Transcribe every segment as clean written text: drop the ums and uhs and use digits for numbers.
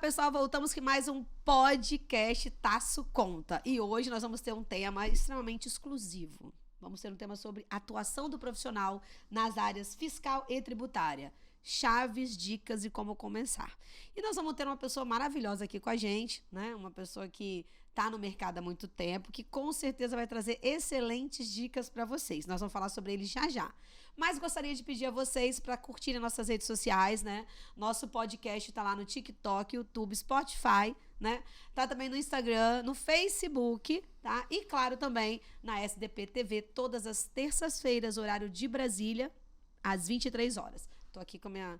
pessoal, voltamos com mais um podcast Taço Conta. E hoje nós vamos ter um tema extremamente exclusivo. Vamos ter um tema sobre atuação do profissional nas áreas fiscal e tributária. Chaves, dicas e como começar. E nós vamos ter uma pessoa maravilhosa aqui com a gente, né? Uma pessoa que está no mercado há muito tempo, que com certeza vai trazer excelentes dicas para vocês. Nós vamos falar sobre ele já já. Mas gostaria de pedir a vocês para curtirem nossas redes sociais, né? Nosso podcast está lá no TikTok, YouTube, Spotify, né? Tá também no Instagram, no Facebook, tá? E claro também na SDP TV, todas as terças-feiras, horário de Brasília, às 23 horas. Tô aqui com meu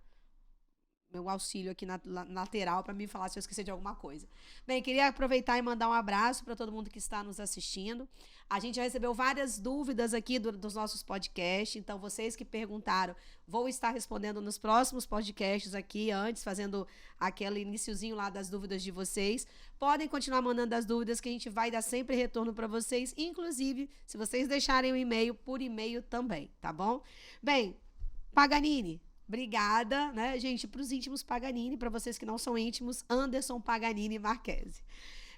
auxílio aqui na lateral para me falar se eu esquecer de alguma coisa. Bem, queria aproveitar e mandar um abraço para todo mundo que está nos assistindo. A gente já recebeu várias dúvidas aqui dos nossos podcasts, então vocês que perguntaram, vou estar respondendo nos próximos podcasts aqui, antes, fazendo aquele iniciozinho lá das dúvidas de vocês. Podem continuar mandando as dúvidas que a gente vai dar sempre retorno para vocês, inclusive, se vocês deixarem o e-mail, por e-mail também, tá bom? Bem, Paganini, obrigada, né, gente, para os íntimos Paganini, para vocês que não são íntimos, Anderson Paganini Marquese.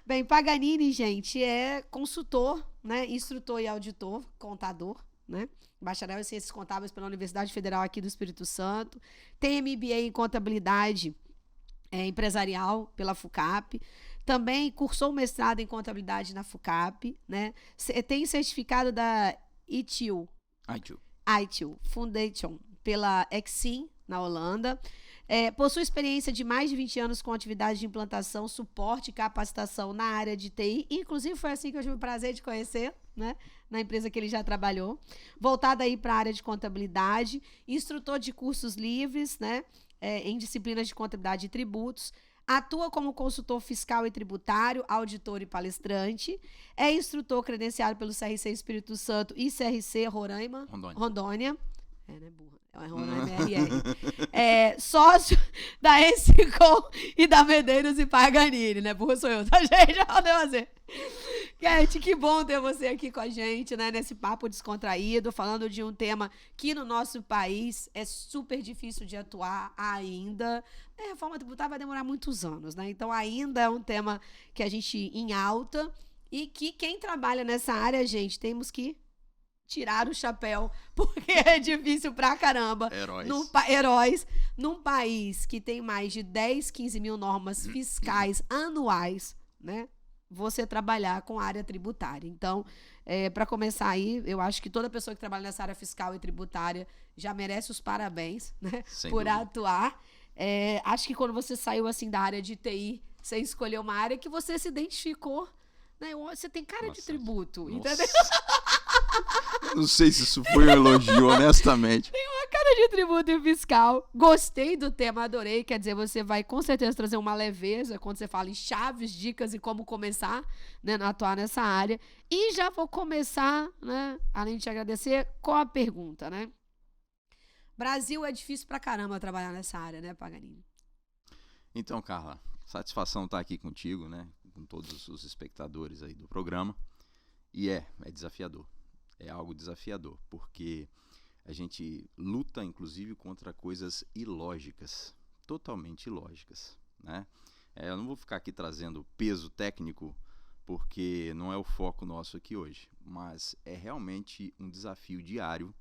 Bem, Paganini, gente, é consultor, né, instrutor e auditor, contador, né, bacharel em Ciências Contábeis pela Universidade Federal aqui do Espírito Santo, tem MBA em Contabilidade Empresarial pela FUCAP, também cursou mestrado em Contabilidade na FUCAP, né, tem certificado da ITIL Foundation pela Exim, na Holanda. Possui experiência de mais de 20 anos com atividades de implantação, suporte e capacitação na área de TI. Inclusive, foi assim que eu tive o prazer de conhecer, né? Na empresa que ele já trabalhou. Voltado aí para a área de contabilidade. Instrutor de cursos livres, né? Em disciplinas de contabilidade e tributos. Atua como consultor fiscal e tributário, auditor e palestrante. É instrutor credenciado pelo CRC Espírito Santo e CRC Rondônia. Né, burra? É Roraima RR. Sócio da Ensicom e da Medeiros e Paganini, né? Burra sou eu, tá, gente? Fazer. Gente, que bom ter você aqui com a gente, né? Nesse papo descontraído, falando de um tema que no nosso país é super difícil de atuar ainda. A reforma tributária vai demorar muitos anos, né? Então ainda é um tema que a gente em alta e que quem trabalha nessa área, gente, temos que tirar o chapéu, porque é difícil pra caramba. Heróis. Num país que tem mais de 10, 15 mil normas fiscais anuais, né? Você trabalhar com a área tributária. Então, para começar aí, eu acho que toda pessoa que trabalha nessa área fiscal e tributária já merece os parabéns, né? Por atuar. Acho que quando você saiu assim da área de TI, você escolheu uma área que você se identificou, né? Você tem cara de tributo, entendeu? Não sei se isso foi um elogio, honestamente. Tem uma cara de tributo e fiscal. Gostei do tema, adorei. Quer dizer, você vai com certeza trazer uma leveza quando você fala em chaves, dicas e como começar, né, a atuar nessa área. E já vou começar, né, além de te agradecer, com a pergunta, né? Brasil é difícil pra caramba trabalhar nessa área, né, Paganini? Então, Carla, satisfação estar aqui contigo, né, com todos os espectadores aí do programa. E é desafiador. É algo desafiador, porque a gente luta, inclusive, contra coisas ilógicas, totalmente ilógicas, né? Eu não vou ficar aqui trazendo peso técnico, porque não é o foco nosso aqui hoje, mas é realmente um desafio diário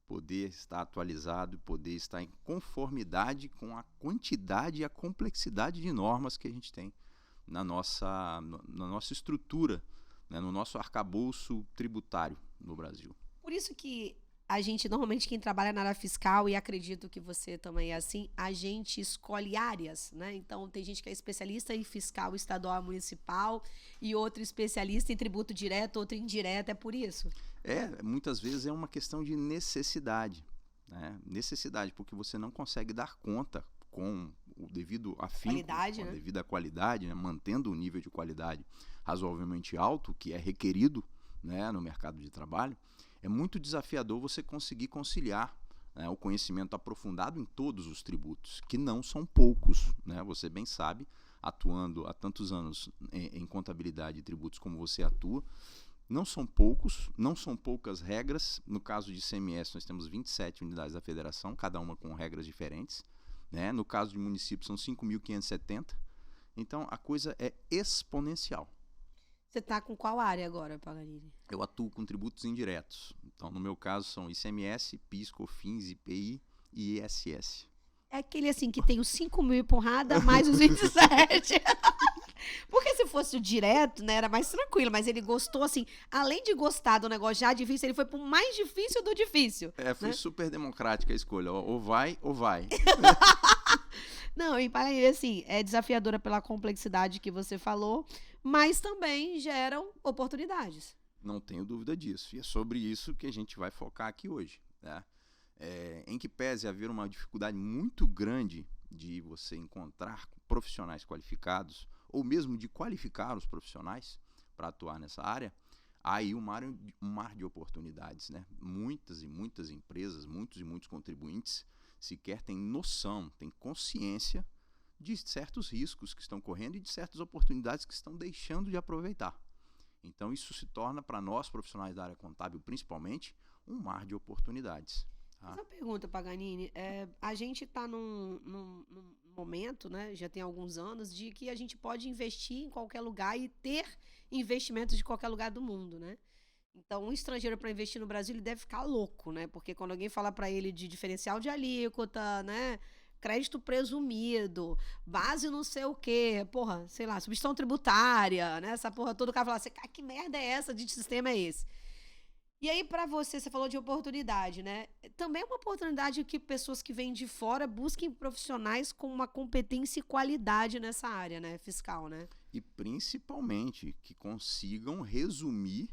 poder estar atualizado e poder estar em conformidade com a quantidade e a complexidade de normas que a gente tem na nossa estrutura, né, no nosso arcabouço tributário no Brasil. Por isso que a gente, normalmente, quem trabalha na área fiscal, e acredito que você também é assim, a gente escolhe áreas, né? Então, tem gente que é especialista em fiscal estadual e municipal e outro especialista em tributo direto, outro indireto, é por isso? Muitas vezes é uma questão de necessidade, né? Necessidade, porque você não consegue dar conta com o devido afinco, com a devida qualidade, né? Mantendo o nível de qualidade razoavelmente alto, que é requerido, né, no mercado de trabalho. É muito desafiador você conseguir conciliar, né, o conhecimento aprofundado em todos os tributos, que não são poucos, né? Você bem sabe, atuando há tantos anos em contabilidade e tributos como você atua, não são poucos, não são poucas regras. No caso de ICMS, nós temos 27 unidades da federação, cada uma com regras diferentes, né? No caso de municípios, são 5.570. Então, a coisa é exponencial. Você está com qual área agora, Paganini? Eu atuo com tributos indiretos. Então, no meu caso, são ICMS, PIS, COFINS, IPI e ISS. É aquele assim que tem os 5 mil e porrada, mais os 27. Porque se fosse o direto, né, era mais tranquilo. Mas ele gostou, assim, além de gostar do negócio já difícil, ele foi pro mais difícil do difícil. Foi né? super democrática a escolha. Ou vai, ou vai. Não, e Paganini, assim, é desafiadora pela complexidade que você falou, mas também geram oportunidades. Não tenho dúvida disso. E é sobre isso que a gente vai focar aqui hoje, né? Em que pese haver uma dificuldade muito grande de você encontrar profissionais qualificados, ou mesmo de qualificar os profissionais para atuar nessa área, há aí um mar de oportunidades, né? Muitas e muitas empresas, muitos e muitos contribuintes sequer têm noção, têm consciência de certos riscos que estão correndo e de certas oportunidades que estão deixando de aproveitar. Então, isso se torna, para nós, profissionais da área contábil, principalmente, um mar de oportunidades. Mas uma pergunta, Paganini, a gente está num momento, né, já tem alguns anos, de que a gente pode investir em qualquer lugar e ter investimentos de qualquer lugar do mundo, né? Então, um estrangeiro para investir no Brasil, ele deve ficar louco, né? Porque quando alguém fala para ele de diferencial de alíquota, né, crédito presumido, base não sei o quê, porra, sei lá, substituição tributária, né? Essa porra toda, o cara fala assim, que merda é essa? De sistema é esse? E aí, para você falou de oportunidade, né? Também é uma oportunidade que pessoas que vêm de fora busquem profissionais com uma competência e qualidade nessa área, né? Fiscal, né? E principalmente que consigam resumir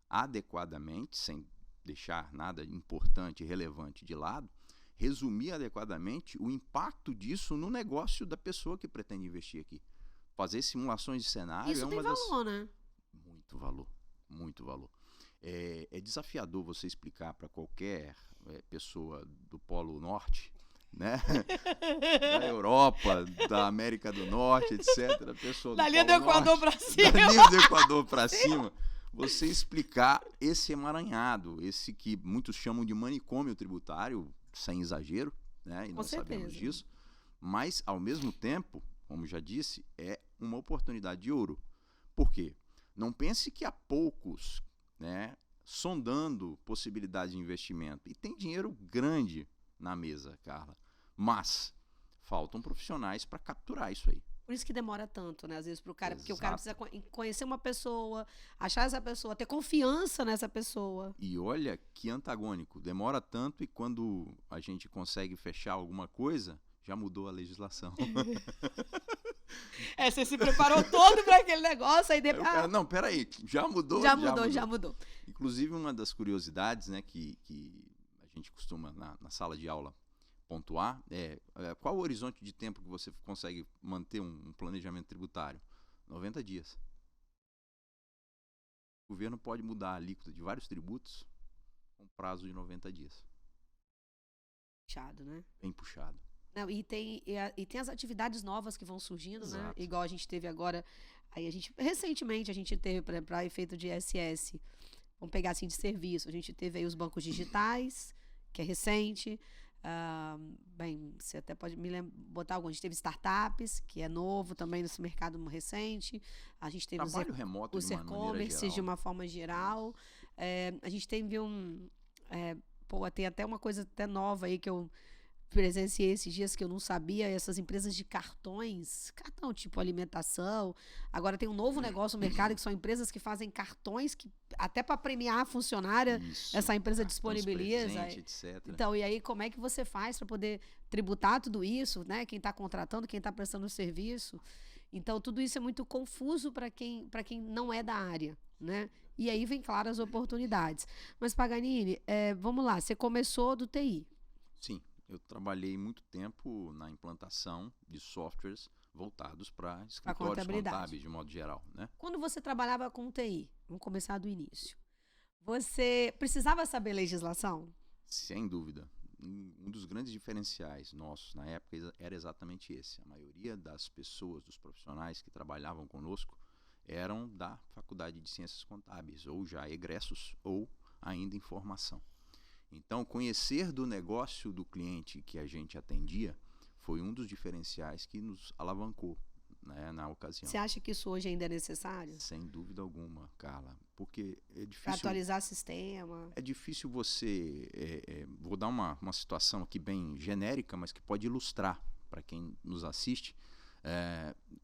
adequadamente, sem deixar nada importante e relevante de lado, resumir adequadamente o impacto disso no negócio da pessoa que pretende investir aqui. Fazer simulações de cenário Isso tem valor, né? Muito valor, muito valor. É desafiador você explicar para qualquer pessoa do Polo Norte, né? Da Europa, da América do Norte, etc. Pessoa da linha do Equador para cima. Da linha do Equador para cima. Você explicar esse emaranhado, esse que muitos chamam de manicômio tributário, sem exagero, né? E nós sabemos disso. Mas, ao mesmo tempo, como já disse, é uma oportunidade de ouro. Por quê? Não pense que há poucos, né, sondando possibilidade de investimento. E tem dinheiro grande na mesa, Carla. Mas faltam profissionais para capturar isso aí. Por isso que demora tanto, né? Às vezes para o cara, Exato. Porque o cara precisa conhecer uma pessoa, achar essa pessoa, ter confiança nessa pessoa. E olha que antagônico. Demora tanto e quando a gente consegue fechar alguma coisa, já mudou a legislação. Você se preparou todo para aquele negócio aí depois. Não, peraí, já mudou. Já mudou. Inclusive, uma das curiosidades, né, que a gente costuma na sala de aula pontuar qual o horizonte de tempo que você consegue manter um planejamento tributário? 90 dias. O governo pode mudar a alíquota de vários tributos com prazo de 90 dias. Puxado, né? Bem puxado. Não, e tem as atividades novas que vão surgindo, Exato. Né? Igual a gente teve agora, recentemente a gente teve, para efeito de ISS, vamos pegar assim de serviço, a gente teve aí os bancos digitais, que é recente, você até pode botar alguns, a gente teve startups, que é novo também nesse mercado recente, a gente teve trabalho remoto os e-commerce de uma forma geral, a gente teve tem até uma coisa até nova aí que eu presenciei esses dias que eu não sabia, essas empresas de cartão tipo alimentação, agora tem um novo negócio no mercado que são empresas que fazem cartões que até para premiar a funcionária, essa empresa disponibiliza. Presente, etc. Então, e aí como é que você faz para poder tributar tudo isso, né? Quem está contratando, quem está prestando o serviço. Então, tudo isso é muito confuso para quem não é da área, né? E aí vem, claro, as oportunidades. Mas, Paganini, vamos lá, você começou do TI. Sim. Eu trabalhei muito tempo na implantação de softwares voltados para escritórios contábeis, de modo geral, né? Quando você trabalhava com TI, vamos começar do início, você precisava saber legislação? Sem dúvida. Um dos grandes diferenciais nossos na época era exatamente esse. A maioria das pessoas, dos profissionais que trabalhavam conosco, eram da Faculdade de Ciências Contábeis, ou já egressos, ou ainda em formação. Então, conhecer do negócio do cliente que a gente atendia foi um dos diferenciais que nos alavancou né, na ocasião. Você acha que isso hoje ainda é necessário? Sem dúvida alguma, Carla, porque é Para difícil. atualizar sistema? É difícil você. Vou dar uma situação aqui bem genérica, mas que pode ilustrar para quem nos assiste.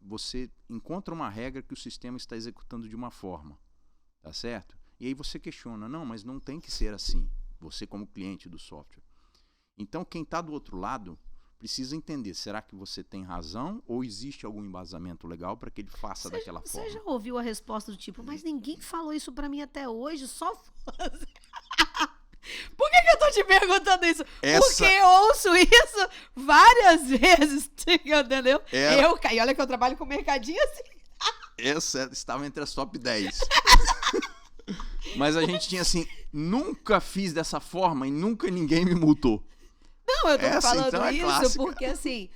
Você encontra uma regra que o sistema está executando de uma forma, tá certo? E aí você questiona, não, mas não tem que ser assim, você como cliente do software. Então quem está do outro lado precisa entender, será que você tem razão ou existe algum embasamento legal para que ele faça daquela forma? Você já ouviu a resposta do tipo, mas ninguém falou isso para mim até hoje, só você. Por que eu tô te perguntando isso? Porque eu ouço isso várias vezes, entendeu? E olha que eu trabalho com mercadinho assim. Essa estava entre as top 10. Mas a gente tinha assim, nunca fiz dessa forma e nunca ninguém me multou. Não, eu tô falando então isso clássica. porque assim,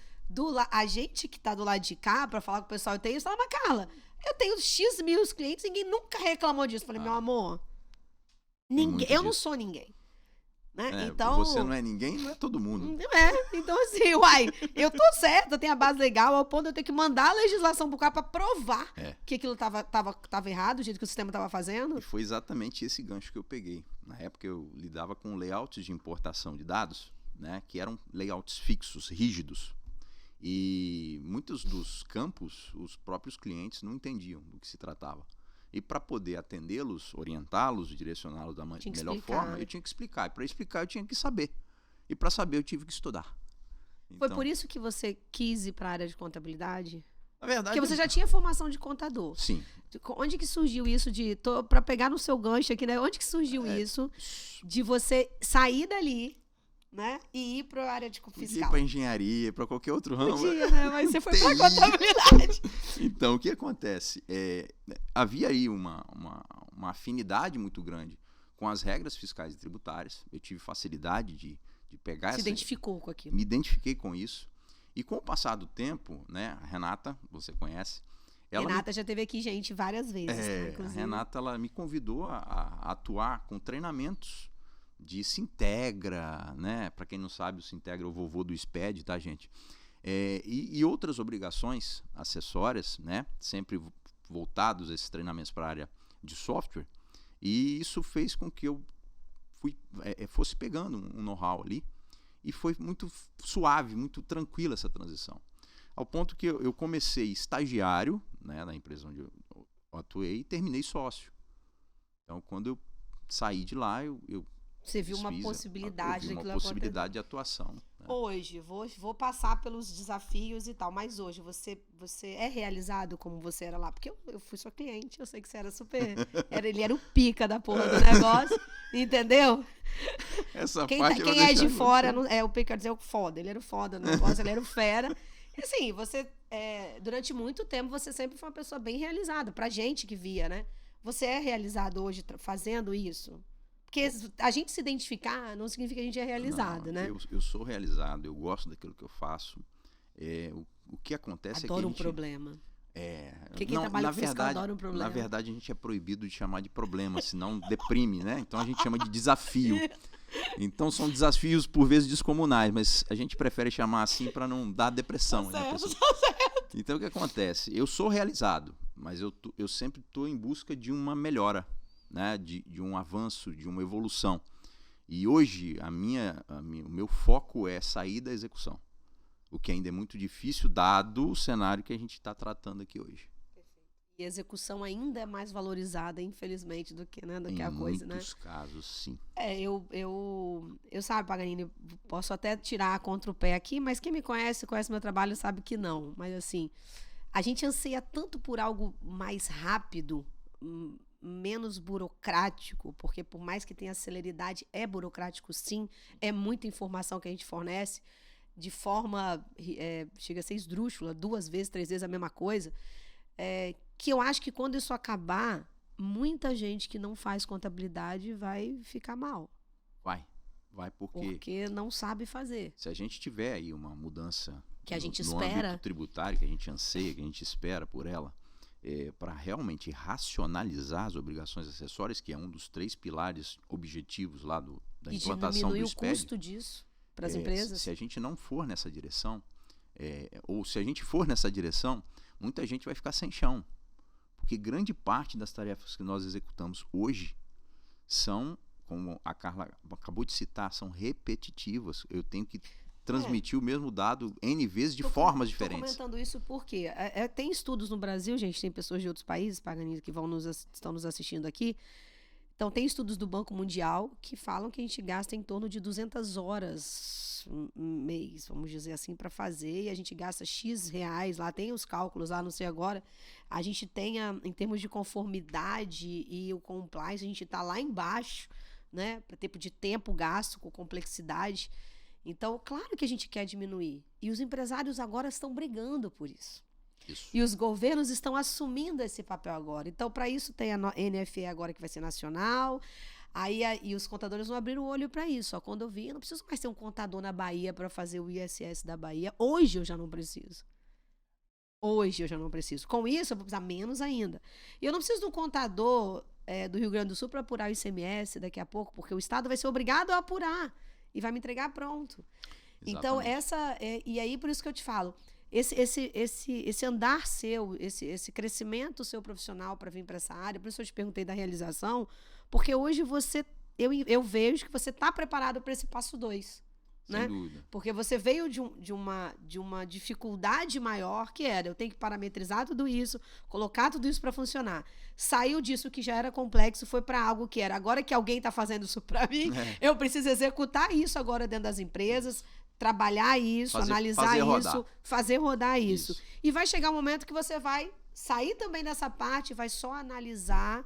a gente que tá do lado de cá, pra falar com o pessoal, eu tenho isso, fala, mas Carla, eu tenho X mil clientes, ninguém nunca reclamou disso. Eu falei, meu amor, eu não sou ninguém. Né? Então, você não é ninguém, não é todo mundo. Então assim, eu tô certa, eu tenho a base legal, ao ponto de eu ter que mandar a legislação pro cara pra provar que aquilo tava errado, o jeito que o sistema tava fazendo. E foi exatamente esse gancho que eu peguei. Na época eu lidava com layouts de importação de dados, né, que eram layouts fixos, rígidos. E muitos dos campos, os próprios clientes não entendiam do que se tratava. E para poder atendê-los, orientá-los, direcioná-los da melhor forma, eu tinha que explicar. E para explicar, eu tinha que saber. E para saber, eu tive que estudar. Então, foi por isso que você quis ir para a área de contabilidade? Na verdade, porque você já tinha formação de contador. Sim. Onde que surgiu isso para pegar no seu gancho aqui, né? Onde que surgiu isso de você sair dali, né, e ir para a área de fiscal? Podia ir para engenharia, para qualquer outro ramo. Podia, né? Mas você foi para contabilidade. Então, o que acontece? Havia aí uma afinidade muito grande com as regras fiscais e tributárias. Eu tive facilidade de pegar Se identificou com aquilo. Me identifiquei com isso. E com o passar do tempo, né, a Renata, você conhece. Renata já teve aqui, gente, várias vezes. Tá, a Renata, ela me convidou a atuar com treinamentos de Sintegra, né? Para quem não sabe, o Sintegra é o vovô do SPED, tá, gente? E outras obrigações acessórias, né? Sempre voltados a esses treinamentos para a área de software. E isso fez com que eu fosse pegando um know-how ali. E foi muito suave, muito tranquila essa transição. Ao ponto que eu comecei estagiário, né, na empresa onde eu atuei, e terminei sócio. Então, quando eu saí de lá, você viu uma possibilidade daquilo, uma possibilidade de atuação. Né? Hoje, vou passar pelos desafios e tal, mas hoje você é realizado como você era lá? Porque eu fui sua cliente, eu sei que você era super... ele era o pica da porra do negócio, entendeu? Essa quem é de fora, o pica quer dizer o foda, ele era o foda do negócio, ele era o fera. E assim, durante muito tempo, você sempre foi uma pessoa bem realizada, pra gente que via, né? Você é realizado hoje fazendo isso? Porque a gente se identificar não significa que a gente é realizado, né? Eu sou realizado, eu gosto daquilo que eu faço. O que acontece adoro é que um problema. Porque quem não, trabalha com fiscal adora um problema. Na verdade, a gente é proibido de chamar de problema, senão deprime, né? Então a gente chama de desafio. Então são desafios por vezes descomunais, mas a gente prefere chamar assim para não dar depressão. Tá certo, né, tá certo. Então o que acontece? Eu sou realizado, mas eu sempre estou em busca de uma melhora, né? De um avanço, de uma evolução. E hoje o meu foco é sair da execução. O que ainda é muito difícil, dado o cenário que a gente está tratando aqui hoje. E a execução ainda é mais valorizada, infelizmente, do que a coisa, né? Em muitos casos, sim. Eu sabe, Paganini, posso até tirar contra o pé aqui, mas quem me conhece meu trabalho, sabe que não. Mas assim, a gente anseia tanto por algo mais rápido, menos burocrático, porque por mais que tenha celeridade, é burocrático sim, é muita informação que a gente fornece, de forma, chega a ser esdrúxula, 2 vezes, 3 vezes a mesma coisa, que eu acho que quando isso acabar, muita gente que não faz contabilidade vai ficar mal. Vai porque não sabe fazer. Se a gente tiver aí uma mudança que a gente no espera, âmbito tributário, que a gente anseia, que a gente espera por ela, para realmente racionalizar as obrigações acessórias, que é um dos 3 pilares objetivos lá da implantação do SPED. E diminuir o custo disso para as empresas. Se a gente não for nessa direção, ou se a gente for nessa direção, muita gente vai ficar sem chão. Porque grande parte das tarefas que nós executamos hoje são, como a Carla acabou de citar, são repetitivas. Eu tenho que transmitir o mesmo dado N vezes de formas diferentes. Estou comentando isso porque tem estudos no Brasil, gente, tem pessoas de outros países, Paganini, que estão nos assistindo aqui. Então, tem estudos do Banco Mundial que falam que a gente gasta em torno de 200 horas mês, vamos dizer assim, para fazer, e a gente gasta X reais, lá tem os cálculos, lá não sei agora, a gente tem, em termos de conformidade e o compliance, a gente está lá embaixo, né, para tempo de tempo gasto com complexidade. Então, claro que a gente quer diminuir, e os empresários agora estão brigando por isso. Isso. E os governos estão assumindo esse papel agora. Então, para isso, tem a NFE agora, que vai ser nacional. E os contadores vão abrir o olho para isso. Ó, quando eu vi, eu não preciso mais ter um contador na Bahia para fazer o ISS da Bahia. Hoje eu já não preciso. Com isso, eu vou precisar menos ainda. E eu não preciso de um contador do Rio Grande do Sul para apurar o ICMS daqui a pouco, porque o Estado vai ser obrigado a apurar e vai me entregar pronto. Exatamente. Então, e aí, por isso que eu te falo, esse andar seu, esse crescimento seu profissional para vir para essa área, por isso eu te perguntei da realização, porque hoje eu vejo que você está preparado para esse passo 2. Né? Sem dúvida. Porque você veio de uma dificuldade maior, que era, eu tenho que parametrizar tudo isso, colocar tudo isso para funcionar. Saiu disso que já era complexo, foi para algo que era, agora que alguém está fazendo isso para mim, eu preciso executar isso agora dentro das empresas, trabalhar isso, analisar isso, fazer rodar isso. E vai chegar um momento que você vai sair também dessa parte, vai só analisar,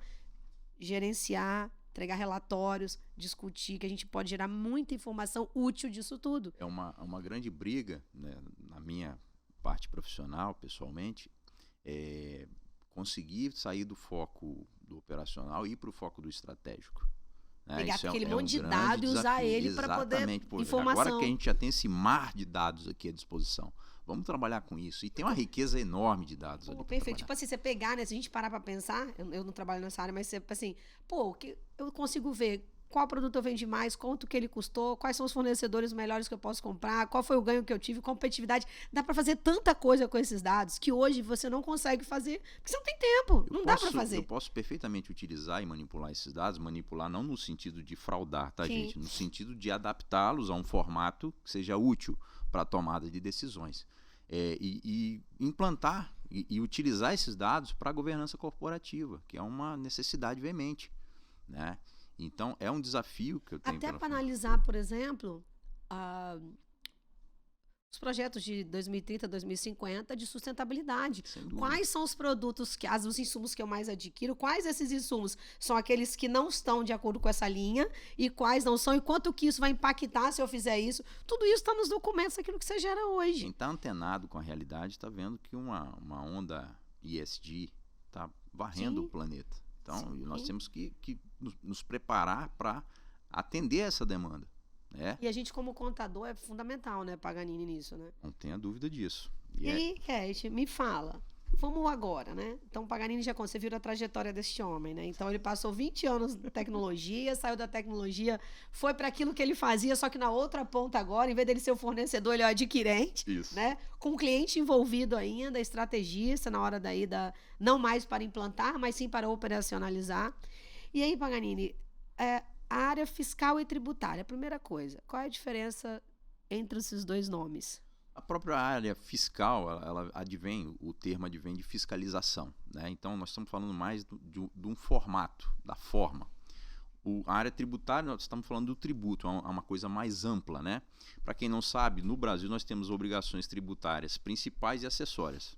gerenciar, entregar relatórios, discutir, que a gente pode gerar muita informação útil disso tudo. É uma grande briga, né, na minha parte profissional, pessoalmente, conseguir sair do foco do operacional e ir para o foco do estratégico. Pegar aquele monte de dados e usar ele para poder informação. Agora que a gente já tem esse mar de dados aqui à disposição, vamos trabalhar com isso. E tem uma riqueza enorme de dados ali. Perfeito. Tipo assim, você pegar, né? Se a gente parar para pensar, eu não trabalho nessa área, mas você, assim, eu consigo ver qual produto eu vendi mais, quanto que ele custou, quais são os fornecedores melhores que eu posso comprar, qual foi o ganho que eu tive, competitividade. Dá para fazer tanta coisa com esses dados que hoje você não consegue fazer, porque você não tem tempo, dá para fazer. Eu posso perfeitamente utilizar e manipular esses dados, manipular não no sentido de fraudar, tá, gente? No sentido de adaptá-los a um formato que seja útil para a tomada de decisões. E implantar e utilizar esses dados para a governança corporativa, que é uma necessidade veemente, né? Então, é um desafio que eu tenho. Até para analisar, por exemplo, os projetos de 2030, 2050 de sustentabilidade. Quais são os produtos, os insumos que eu mais adquiro? Quais desses insumos são aqueles que não estão de acordo com essa linha e quais não são? E quanto que isso vai impactar se eu fizer isso? Tudo isso está nos documentos, aquilo que você gera hoje. Quem está antenado com a realidade está vendo que uma onda ESG está varrendo o planeta. Então, nós temos que nos preparar para atender essa demanda. Né? E a gente, como contador, é fundamental, né, Paganini, nisso, né? Não tenha dúvida disso. E Cat, me fala, vamos agora, né? Então, Paganini você viu a trajetória desse homem, né? Então, ele passou 20 anos na tecnologia, saiu da tecnologia, foi para aquilo que ele fazia, só que na outra ponta agora, em vez dele ser o fornecedor, ele é o adquirente, né? Com o cliente envolvido ainda, estrategista, na hora daí não mais para implantar, mas sim para operacionalizar. E aí, Paganini, a área fiscal e tributária, primeira coisa, qual é a diferença entre esses dois nomes? A própria área fiscal, o termo advém de fiscalização, né? Então, nós estamos falando mais de um formato, da forma. A área tributária, nós estamos falando do tributo, é uma coisa mais ampla, né? Para quem não sabe, no Brasil nós temos obrigações tributárias principais e acessórias.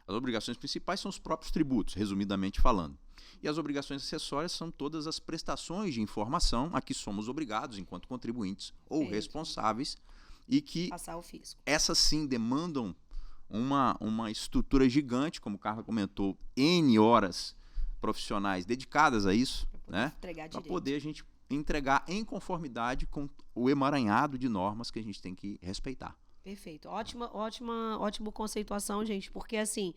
As obrigações principais são os próprios tributos, resumidamente falando. E as obrigações acessórias são todas as prestações de informação a que somos obrigados enquanto contribuintes ou responsáveis e que passar o fisco. Essas sim demandam uma estrutura gigante, como o Carla comentou, N horas profissionais dedicadas a isso, né? Para poder a gente entregar em conformidade com o emaranhado de normas que a gente tem que respeitar. Perfeito. Ótima conceituação, gente, porque assim,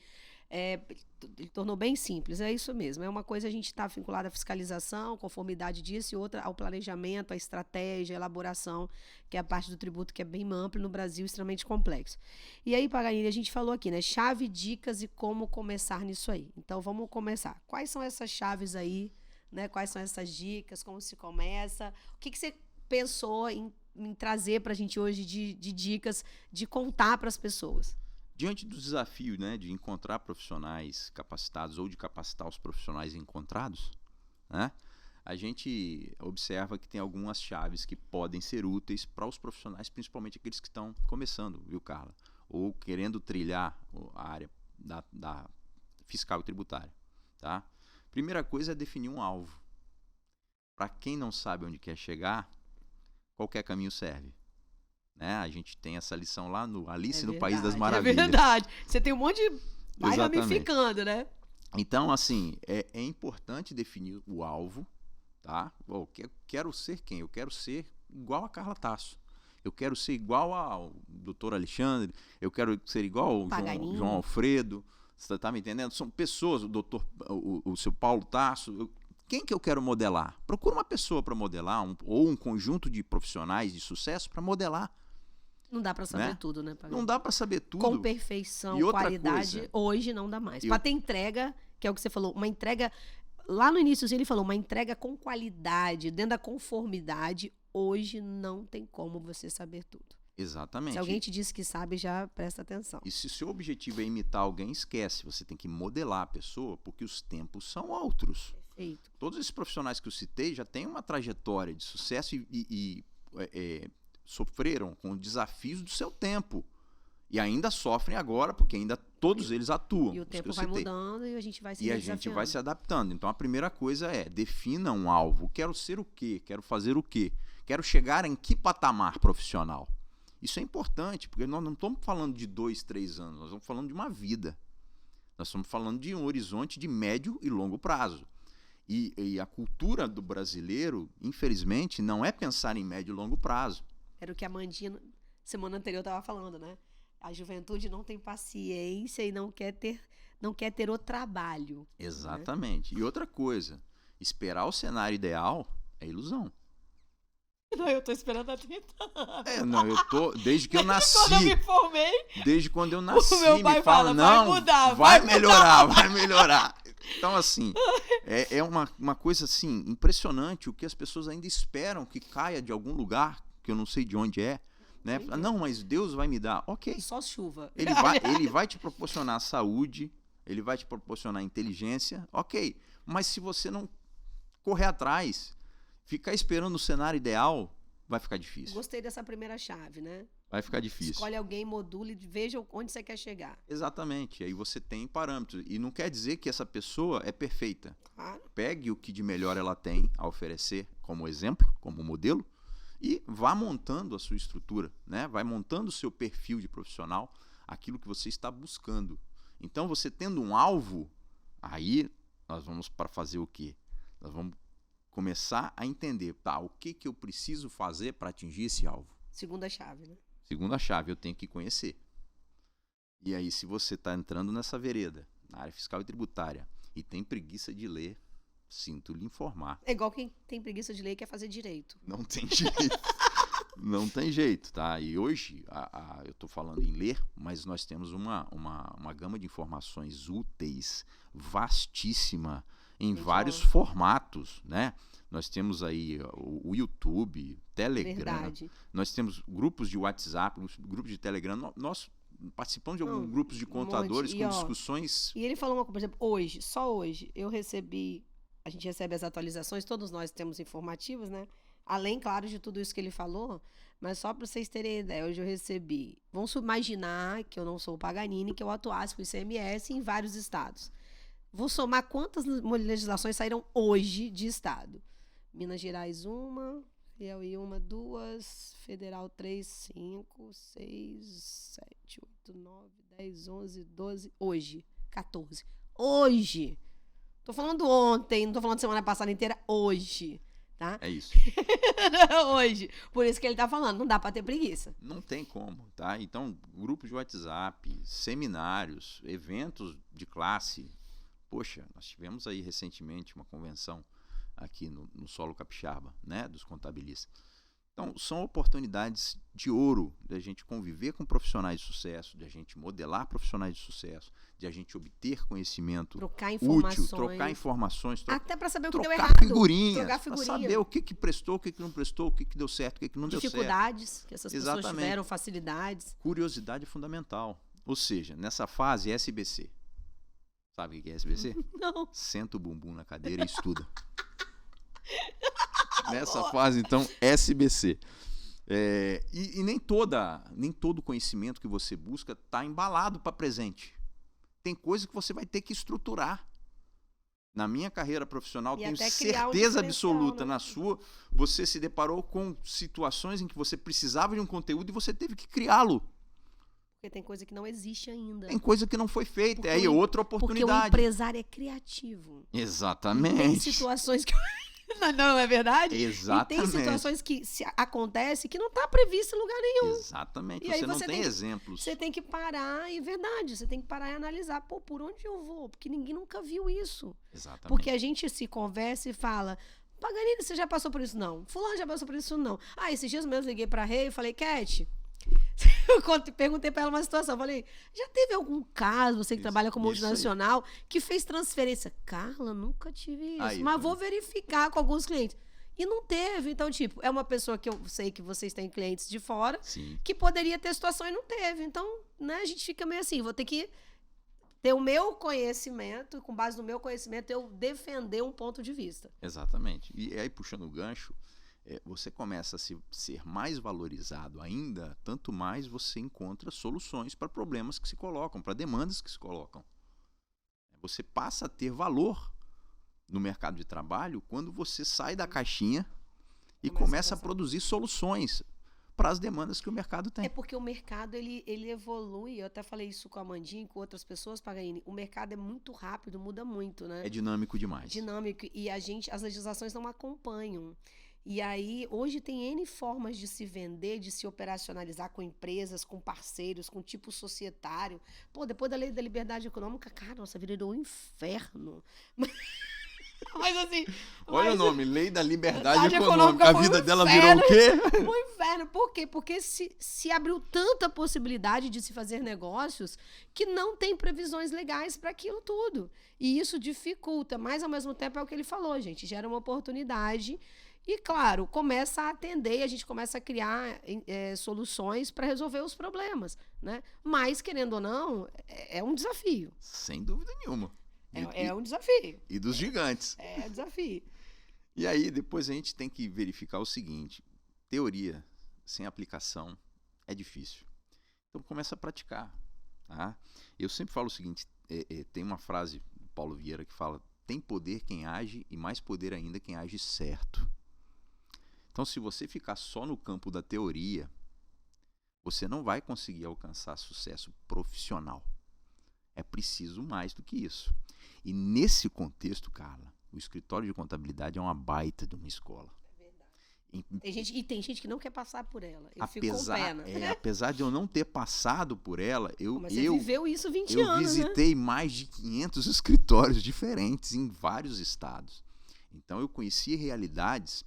ele tornou bem simples, é isso mesmo. É uma coisa a gente está vinculada à fiscalização, conformidade disso, e outra ao planejamento, à estratégia, à elaboração, que é a parte do tributo que é bem ampla no Brasil, extremamente complexo. E aí, Paganini, a gente falou aqui, né? Chave, dicas e como começar nisso aí. Então, vamos começar. Quais são essas chaves aí, né? Quais são essas dicas? Como se começa? O que você pensou em trazer para a gente hoje de dicas, de contar para as pessoas? Diante do desafio, né, de encontrar profissionais capacitados ou de capacitar os profissionais encontrados, né, a gente observa que tem algumas chaves que podem ser úteis para os profissionais, principalmente aqueles que estão começando, viu, Carla? Ou querendo trilhar a área da fiscal e tributária. Tá? Primeira coisa é definir um alvo. Para quem não sabe onde quer chegar, qualquer caminho serve. Né? A gente tem essa lição lá no Alice no País das Maravilhas. É verdade. Você tem um monte de... Vai ramificando, né? Então, assim, é importante definir o alvo, tá? Quero ser quem? Eu quero ser igual a Carla Tasso. Eu quero ser igual ao Dr. Alexandre. Eu quero ser igual ao João Alfredo. Você tá me entendendo? São pessoas, o seu Paulo Tasso. Quem que eu quero modelar? Procura uma pessoa para modelar, ou um conjunto de profissionais de sucesso para modelar. Não dá para saber tudo, né, Paganini? Não dá para saber tudo. Com perfeição, qualidade, hoje não dá mais. Para ter entrega, que é o que você falou, uma entrega... Lá no início ele falou, uma entrega com qualidade, dentro da conformidade, hoje não tem como você saber tudo. Exatamente. Se alguém te disse que sabe, já presta atenção. E se o seu objetivo é imitar alguém, esquece. Você tem que modelar a pessoa, porque os tempos são outros. Perfeito. Todos esses profissionais que eu citei já têm uma trajetória de sucesso e sofreram com desafios do seu tempo. E ainda sofrem agora, porque ainda todos eles atuam. E o tempo vai mudando e a gente vai se desafiando. E a gente vai se adaptando. Então a primeira coisa é, defina um alvo. Quero ser o quê? Quero fazer o quê? Quero chegar em que patamar profissional? Isso é importante, porque nós não estamos falando de 2, 3 anos, nós estamos falando de uma vida. Nós estamos falando de um horizonte de médio e longo prazo. E a cultura do brasileiro, infelizmente, não é pensar em médio e longo prazo. Era o que a Mandinha, semana anterior, estava falando, né? A juventude não tem paciência e não quer ter o trabalho. Exatamente. Né? E outra coisa, esperar o cenário ideal é ilusão. Não, eu tô esperando há 30 anos. Não, eu tô, desde que eu nasci. Quando eu me formei. Desde quando eu nasci, meu pai me fala, não, vai mudar, vai melhorar. Então, assim, é uma coisa, assim, impressionante o que as pessoas ainda esperam que caia de algum lugar, que eu não sei de onde é, né? Não, mas Deus vai me dar. Ok. Só chuva. Ele vai te proporcionar saúde, ele vai te proporcionar inteligência, ok. Mas se você não correr atrás, ficar esperando o cenário ideal, vai ficar difícil. Gostei dessa primeira chave, né? Vai ficar difícil. Escolhe alguém, module e veja onde você quer chegar. Exatamente. Aí você tem parâmetros. E não quer dizer que essa pessoa é perfeita. Claro. Pegue o que de melhor ela tem a oferecer como exemplo, como modelo, e vá montando a sua estrutura, né? Vai montando o seu perfil de profissional, aquilo que você está buscando. Então, você tendo um alvo, aí nós vamos para fazer o quê? Nós vamos começar a entender, tá, o que eu preciso fazer para atingir esse alvo. Segunda chave, né? Segunda chave, eu tenho que conhecer. E aí, se você está entrando nessa vereda, na área fiscal e tributária, e tem preguiça de ler, sinto lhe informar. É igual quem tem preguiça de ler e quer fazer direito. Não tem jeito. Não tem jeito, tá? E hoje, eu estou falando em ler, mas nós temos uma gama de informações úteis, vastíssima, em vários formatos, né? Nós temos aí o YouTube, Telegram, Verdade. Nós temos grupos de WhatsApp, grupos de Telegram, nós participamos de alguns grupos de contadores com discussões... E ele falou uma coisa, por exemplo, só hoje, a gente recebe as atualizações, todos nós temos informativos, né? Além, claro, de tudo isso que ele falou, mas só para vocês terem ideia, hoje eu recebi... Vamos imaginar que eu não sou o Paganini, que eu atuasse com o ICMS em vários estados. Vou somar quantas legislações saíram hoje de estado. Minas Gerais, 1, Piauí, 1, 2, Federal, 3, 5, 6, 7, 8, 9, 10, 11, 12, hoje, 14. Hoje! Tô falando ontem, não tô falando semana passada inteira, hoje. tá? É isso. Hoje. Por isso que ele tá falando, não dá para ter preguiça. Não tem como, tá? Então, grupos de WhatsApp, seminários, eventos de classe. Poxa, nós tivemos aí recentemente uma convenção aqui no Solo Capixaba, né, dos contabilistas. Então, são oportunidades de ouro de a gente conviver com profissionais de sucesso, de a gente modelar profissionais de sucesso, de a gente obter conhecimento útil, trocar informações, até para saber o que deu trocar errado, figurinhas, para saber o que prestou, o que não prestou, o que deu certo, o que não deu certo. Dificuldades que essas pessoas tiveram, facilidades. Curiosidade é fundamental. Ou seja, nessa fase, SBC. Sabe o que é SBC? Não. Senta o bumbum na cadeira e estuda. Nessa fase, então, SBC. E nem todo conhecimento que você busca está embalado para presente. Tem coisa que você vai ter que estruturar. Na minha carreira profissional, tenho certeza absoluta, na sua, você se deparou com situações em que você precisava de um conteúdo e você teve que criá-lo. Porque tem coisa que não existe ainda. Tem coisa que não foi feita, porque aí é outra oportunidade. Porque o empresário é criativo. Exatamente. Tem situações que... Não é verdade? Exatamente. E tem situações que acontece que não está previsto em lugar nenhum. Exatamente. E aí você não tem exemplos. Você tem que parar, e verdade, você tem que parar e analisar, por onde eu vou? Porque ninguém nunca viu isso. Exatamente. Porque a gente se conversa e fala, Paganini, você já passou por isso? Não. Fulano já passou por isso? Não. Esses dias mesmo liguei pra Rei e falei, Cat... Eu perguntei pra ela uma situação, falei, já teve algum caso, você que trabalha com multinacional, que fez transferência? Carla, nunca tive isso, mas vou verificar com alguns clientes. E não teve, então, tipo, é uma pessoa que eu sei que vocês têm clientes de fora, sim, que poderia ter situação e não teve. Então, né, a gente fica meio assim, vou ter que ter o meu conhecimento, com base no meu conhecimento, eu defender um ponto de vista. Exatamente. E aí, puxando o gancho, você começa a ser mais valorizado ainda, tanto mais você encontra soluções para problemas que se colocam, para demandas que se colocam. Você passa a ter valor no mercado de trabalho quando você sai da caixinha e começa a produzir soluções para as demandas que o mercado tem. É porque o mercado ele evolui, eu até falei isso com a Amandinha e com outras pessoas, Paganini, o mercado é muito rápido, muda muito, né? É dinâmico demais. Dinâmico, e as legislações não acompanham. E aí, hoje tem N formas de se vender, de se operacionalizar com empresas, com parceiros, com tipo societário. Pô, depois da lei da liberdade econômica, cara, nossa vida virou um inferno. Mas assim... Olha o nome, Lei da Liberdade Econômica. A vida dela virou o quê? Um inferno. Por quê? Porque se abriu tanta possibilidade de se fazer negócios que não tem previsões legais para aquilo tudo. E isso dificulta, mas ao mesmo tempo é o que ele falou, gente, gera uma oportunidade. E, claro, começa a atender, a gente começa a criar soluções para resolver os problemas, né? Mas, querendo ou não, é um desafio. Sem dúvida nenhuma. É um desafio. E dos gigantes. É desafio. E aí, depois a gente tem que verificar o seguinte, teoria sem aplicação é difícil. Então, começa a praticar. Tá? Eu sempre falo o seguinte, tem uma frase do Paulo Vieira que fala, tem poder quem age e mais poder ainda quem age certo. Então, se você ficar só no campo da teoria, você não vai conseguir alcançar sucesso profissional. É preciso mais do que isso. E nesse contexto, Carla, o escritório de contabilidade é uma baita de uma escola. É verdade. Tem gente que não quer passar por ela. Eu fico com pena. Apesar de eu não ter passado por ela, Mas você viveu isso 20 anos, né? Eu visitei mais de 500 escritórios diferentes em vários estados. Então, eu conheci realidades.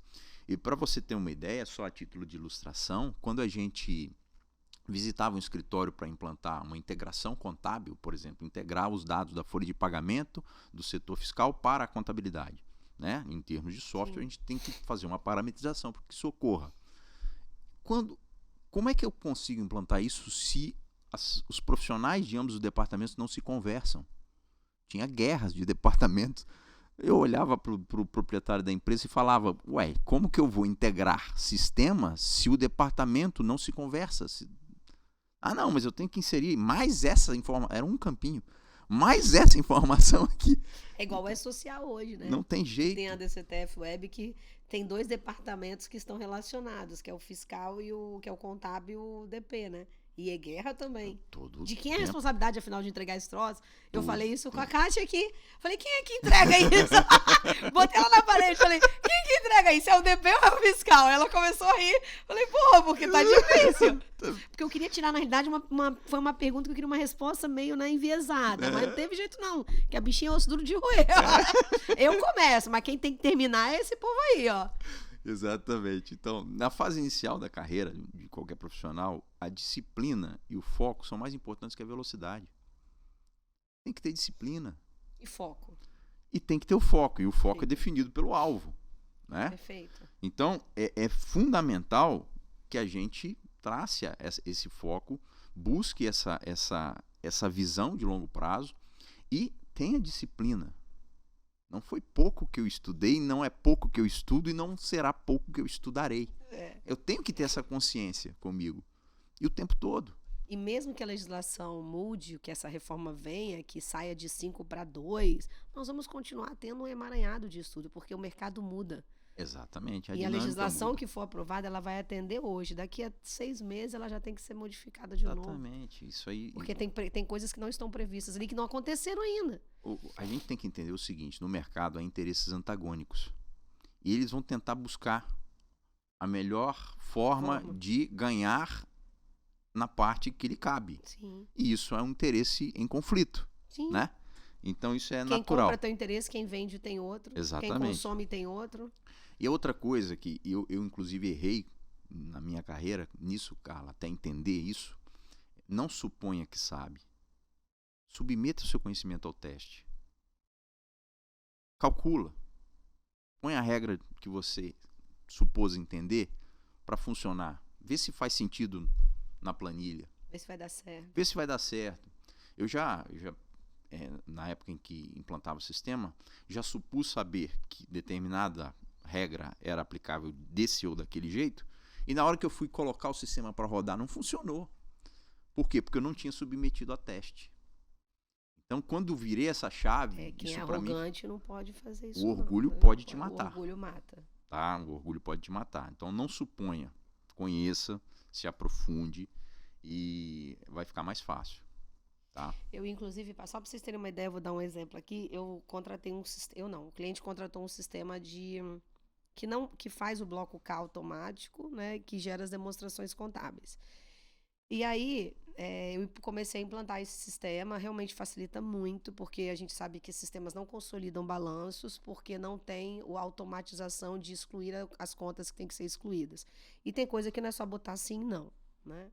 E para você ter uma ideia, só a título de ilustração, quando a gente visitava um escritório para implantar uma integração contábil, por exemplo, integrar os dados da folha de pagamento do setor fiscal para a contabilidade, né? Em termos de software, a gente tem que fazer uma parametrização para que isso ocorra. Como é que eu consigo implantar isso se os profissionais de ambos os departamentos não se conversam? Tinha guerras de departamentos. Eu olhava para o proprietário da empresa e falava, como que eu vou integrar sistemas se o departamento não se conversa? Não, mas eu tenho que inserir mais essa informação. Era um campinho. Mais essa informação aqui. É igual é social hoje, né? Não tem jeito. Tem a DCTF Web que tem 2 departamentos que estão relacionados, que é o fiscal e que é o contábil e o DP, né? E é guerra também. Todo De quem é a tempo. responsabilidade, afinal, de entregar esse troço? Eu Todo falei isso com a Kátia aqui. Falei, quem é que entrega isso? Botei ela na parede. Falei, quem é que entrega isso? É o DP ou é o fiscal? Ela começou a rir. Falei, porra, porque tá difícil. Porque eu queria tirar, na realidade, foi uma pergunta que eu queria uma resposta meio enviesada. Mas não teve jeito, não. Que a bichinha é osso duro de roer. Eu começo, mas quem tem que terminar é esse povo aí, ó. Exatamente. Então, na fase inicial da carreira de qualquer profissional, a disciplina e o foco são mais importantes que a velocidade. Tem que ter disciplina. E foco. E tem que ter o foco. E o foco é Perfeito. definido pelo alvo, né? Perfeito. Então, é fundamental que a gente trace esse foco, busque essa visão de longo prazo e tenha disciplina. Não foi pouco que eu estudei, não é pouco que eu estudo e não será pouco que eu estudarei. Eu tenho que ter essa consciência comigo. E o tempo todo. E mesmo que a legislação mude, que essa reforma venha, que saia de 5 para 2, nós vamos continuar tendo um emaranhado de estudo, porque o mercado muda. Exatamente. E a legislação que for aprovada, ela vai atender hoje. Daqui a 6 meses, ela já tem que ser modificada de novo. Exatamente. Isso aí. Porque tem coisas que não estão previstas ali, que não aconteceram ainda. A gente tem que entender o seguinte: no mercado há interesses antagônicos. E eles vão tentar buscar a melhor forma de ganhar na parte que lhe cabe. Sim. E isso é um interesse em conflito. Sim. Né? Então isso é quem natural. Quem compra tem interesse, quem vende tem outro. Exatamente. Quem consome tem outro. E outra coisa que eu inclusive errei na minha carreira, nisso, Carla, até entender isso, não suponha que sabe. Submeta o seu conhecimento ao teste. Calcula. Põe a regra que você supôs entender para funcionar. Vê se faz sentido na planilha. Vê se vai dar certo. Vê se vai dar certo. Eu já na época em que implantava o sistema, já supus saber que determinada regra era aplicável desse ou daquele jeito, e na hora que eu fui colocar o sistema para rodar, não funcionou. Por quê? Porque eu não tinha submetido a teste. Então, quando eu virei essa chave, Quem isso é para mim, arrogante não pode fazer isso. o orgulho não. pode te matar. O orgulho mata. Tá? O orgulho pode te matar. Então, não suponha, conheça, se aprofunde e vai ficar mais fácil. Tá? Eu, inclusive, só para vocês terem uma ideia, vou dar um exemplo aqui. Eu contratei um sistema. O cliente contratou um sistema que faz o bloco K automático, né? Que gera as demonstrações contábeis. E aí, eu comecei a implantar esse sistema. Realmente facilita muito, porque a gente sabe que esses sistemas não consolidam balanços, porque não tem a automatização de excluir as contas que têm que ser excluídas. E tem coisa que não é só botar sim, não, né?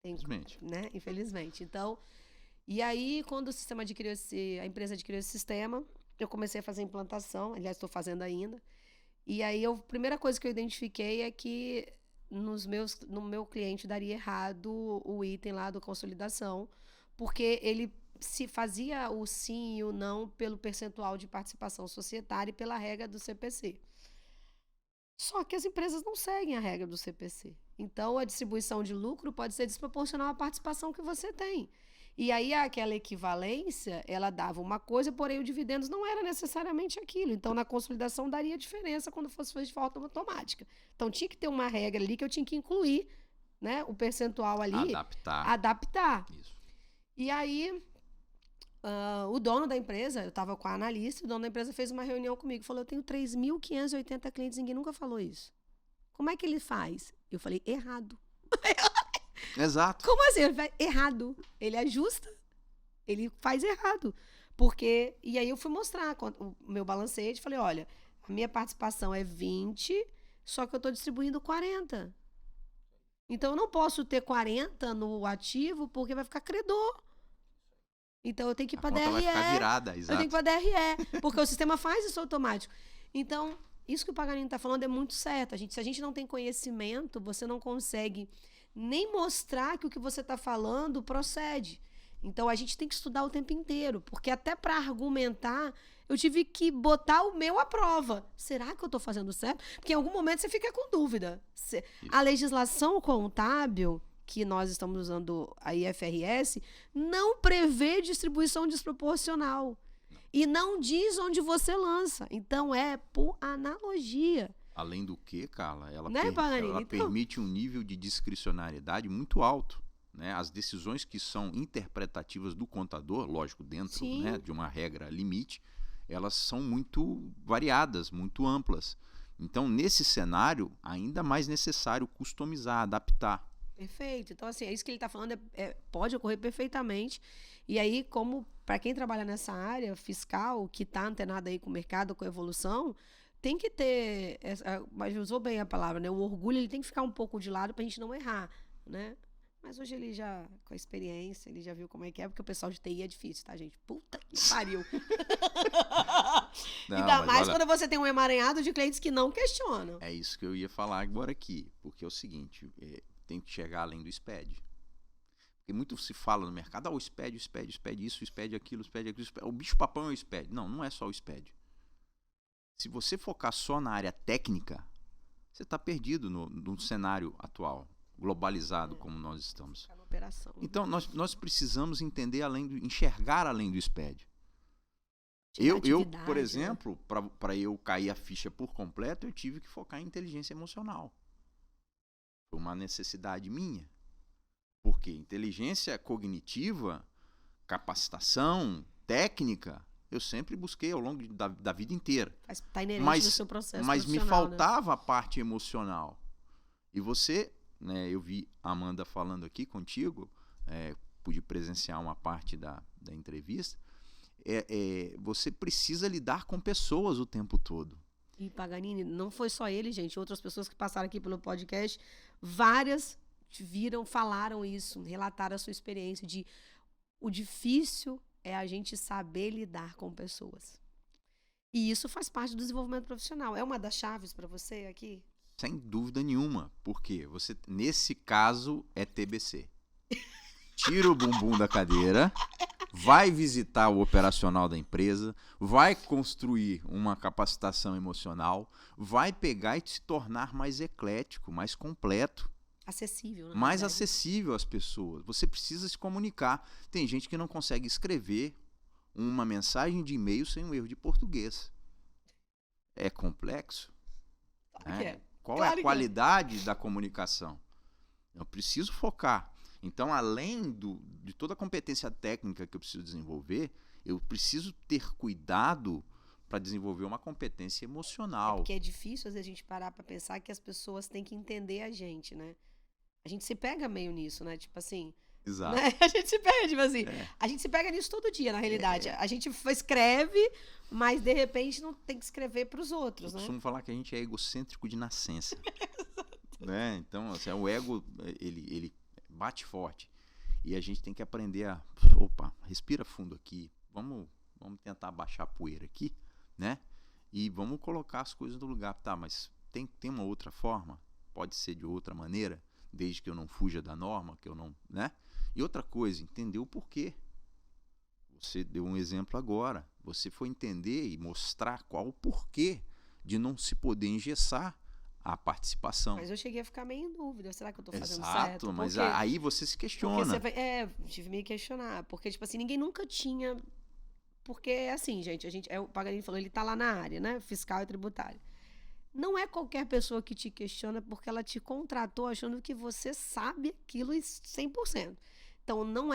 Infelizmente. Né? Infelizmente. Então, e aí, quando o sistema a empresa adquiriu esse sistema, eu comecei a fazer a implantação, aliás, estou fazendo ainda. E aí, a primeira coisa que eu identifiquei é que no meu cliente daria errado o item lá do consolidação, porque ele se fazia o sim e o não pelo percentual de participação societária e pela regra do CPC. Só que as empresas não seguem a regra do CPC. Então, a distribuição de lucro pode ser desproporcional à participação que você tem. E aí, aquela equivalência, ela dava uma coisa, porém o dividendos não era necessariamente aquilo. Então, na consolidação, daria diferença quando fosse feito de forma automática. Então, tinha que ter uma regra ali que eu tinha que incluir, né, o percentual ali. Adaptar. Isso. E aí, o dono da empresa, eu estava com a analista, o dono da empresa fez uma reunião comigo. Falou, eu tenho 3.580 clientes, ninguém nunca falou isso. Como é que ele faz? Eu falei, errado. Exato. Como assim? Ele faz errado. Ele ajusta, ele faz errado. Porque, e aí eu fui mostrar o meu balancete, falei, olha, a minha participação é 20, só que eu estou distribuindo 40. Então, eu não posso ter 40 no ativo, porque vai ficar credor. Então, eu tenho que ir para DRE. Vai ficar virada, exato. Eu tenho que ir para DRE, porque o sistema faz isso automático. Então, isso que o Paganini está falando é muito certo. Se a gente não tem conhecimento, você não consegue nem mostrar que o que você está falando procede. Então, a gente tem que estudar o tempo inteiro, porque até para argumentar, eu tive que botar o meu à prova. Será que eu estou fazendo certo? Porque em algum momento você fica com dúvida. A legislação contábil, que nós estamos usando a IFRS, não prevê distribuição desproporcional. E não diz onde você lança. Então, é por analogia. Além do que, Carla, ela Né, permite um nível de discricionariedade muito alto. né? As decisões que são interpretativas do contador, lógico, dentro, Sim. né, de uma regra limite, elas são muito variadas, muito amplas. Então, nesse cenário, ainda mais necessário customizar, adaptar. Perfeito. Então, assim, é isso que ele está falando, pode ocorrer perfeitamente. E aí, como para quem trabalha nessa área fiscal, que está antenado aí com o mercado, com a evolução, tem que ter, mas usou bem a palavra, né? O orgulho ele tem que ficar um pouco de lado para a gente não errar, né? Mas hoje ele já, com a experiência, ele já viu como é que é, porque o pessoal de TI é difícil, tá, gente? Puta que pariu. Não, Ainda mas mais olha, quando você tem um emaranhado de clientes que não questionam. é isso que eu ia falar agora aqui, porque é o seguinte, tem que chegar além do SPED. Porque muito se fala no mercado, o SPED, isso, o SPED aquilo, o bicho papão é o SPED. Não, não é só o SPED. Se você focar só na área técnica, você está perdido no cenário atual, globalizado como nós estamos. Ficar na operação. Então, nós precisamos entender enxergar além do SPED. Eu, por exemplo, para eu cair a ficha por completo, eu tive que focar em inteligência emocional. Foi uma necessidade minha. Porque inteligência cognitiva, capacitação, técnica, eu sempre busquei ao longo da vida inteira. Está inerente no seu processo mas me profissional, faltava, né, a parte emocional. E você, né, eu vi a Amanda falando aqui contigo, pude presenciar uma parte da entrevista, você precisa lidar com pessoas o tempo todo. E Paganini, não foi só ele, gente, outras pessoas que passaram aqui pelo podcast, várias falaram isso, relataram a sua experiência de o difícil é a gente saber lidar com pessoas. E isso faz parte do desenvolvimento profissional. É uma das chaves para você aqui? Sem dúvida nenhuma, porque você, nesse caso, é TBC. Tira o bumbum da cadeira, vai visitar o operacional da empresa, vai construir uma capacitação emocional, vai pegar e se tornar mais eclético, mais completo. Acessível, né? Mais acessível às pessoas. Você precisa se comunicar. Tem gente que não consegue escrever uma mensagem de e-mail sem um erro de português. É complexo. Claro que é. Qual Claro é a qualidade da comunicação? Eu preciso focar. Então, além de toda a competência técnica que eu preciso desenvolver, eu preciso ter cuidado para desenvolver uma competência emocional. Porque é difícil, às vezes, a gente parar para pensar que as pessoas têm que entender a gente, né? A gente se pega meio nisso, né? Tipo assim... Exato. Né? A gente se pega, tipo assim... A gente se pega nisso todo dia, na realidade. A gente escreve, mas, de repente, não tem que escrever para os outros, eu né? costumo falar que a gente é egocêntrico de nascença. Né? Então, assim, o ego, ele bate forte. E a gente tem que aprender a... Opa, respira fundo aqui. Vamos tentar baixar a poeira aqui, né? E vamos colocar as coisas no lugar. Tá, mas tem uma outra forma? Pode ser de outra maneira? Desde que eu não fuja da norma, que eu não, né? E outra coisa, entender o porquê. Você deu um exemplo agora. Você foi entender e mostrar qual o porquê de não se poder engessar a participação. Mas eu cheguei a ficar meio em dúvida. Será que eu tô fazendo certo? Exato, mas aí você se questiona. Tive meio que questionar. Porque, tipo assim, ninguém nunca tinha... Porque, assim, gente, o Paganini falou, ele tá lá na área, né? Fiscal e tributária. Não é qualquer pessoa que te questiona porque ela te contratou achando que você sabe aquilo 100%. Então, não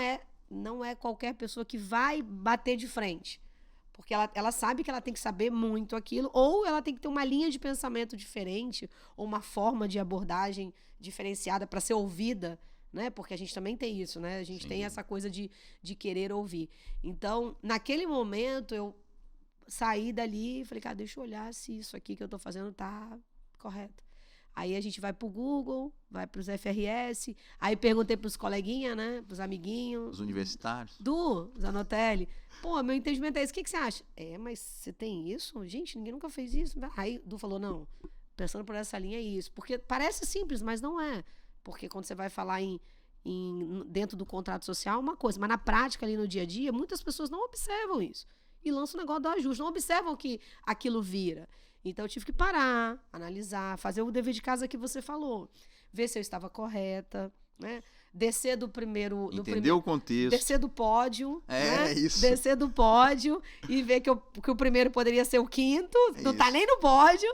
é qualquer pessoa que vai bater de frente. Porque ela sabe que ela tem que saber muito aquilo, ou ela tem que ter uma linha de pensamento diferente, ou uma forma de abordagem diferenciada para ser ouvida, né? Porque a gente também tem isso, né? A gente tem essa coisa de querer ouvir. Então, naquele momento, eu saí dali e falei, cara, deixa eu olhar se isso aqui que eu tô fazendo tá correto. Aí a gente vai pro Google, vai pros FRS, aí perguntei pros coleguinhas, né, pros amiguinhos. Os universitários. Zanotelli. Pô, meu entendimento é esse, o que você acha? Mas você tem isso? Gente, ninguém nunca fez isso. Aí Du falou, não, pensando por essa linha é isso. Porque parece simples, mas não é. Porque quando você vai falar dentro do contrato social, é uma coisa. Mas na prática, ali no dia a dia, muitas pessoas não observam isso. E lançam o negócio do ajuste. Não observam que aquilo vira. Então, eu tive que parar, analisar, fazer o dever de casa que você falou. Ver se eu estava correta, né? Descer do primeiro... Entender o contexto. Descer do pódio. Né? Isso. Descer do pódio e ver que o primeiro poderia ser o quinto. Não tá nem no pódio.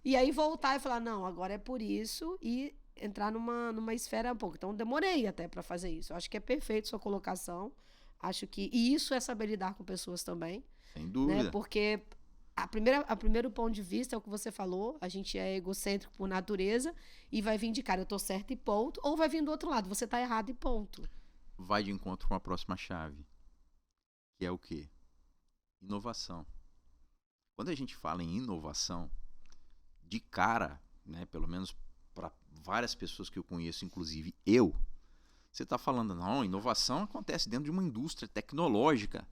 E aí voltar e falar, não, agora é por isso. E entrar numa esfera um pouco. Então, demorei até para fazer isso. Eu acho que é perfeito sua colocação. Acho que... E isso é saber lidar com pessoas também. Sem dúvida. Né? Porque a primeiro ponto de vista é o que você falou. A gente é egocêntrico por natureza e vai vir de cara, eu tô certo e ponto. Ou vai vir do outro lado, você tá errado e ponto. Vai de encontro com a próxima chave. Que é o quê? Inovação. Quando a gente fala em inovação, de cara, né, pelo menos para várias pessoas que eu conheço, inclusive eu, você está falando, não, inovação acontece dentro de uma indústria tecnológica.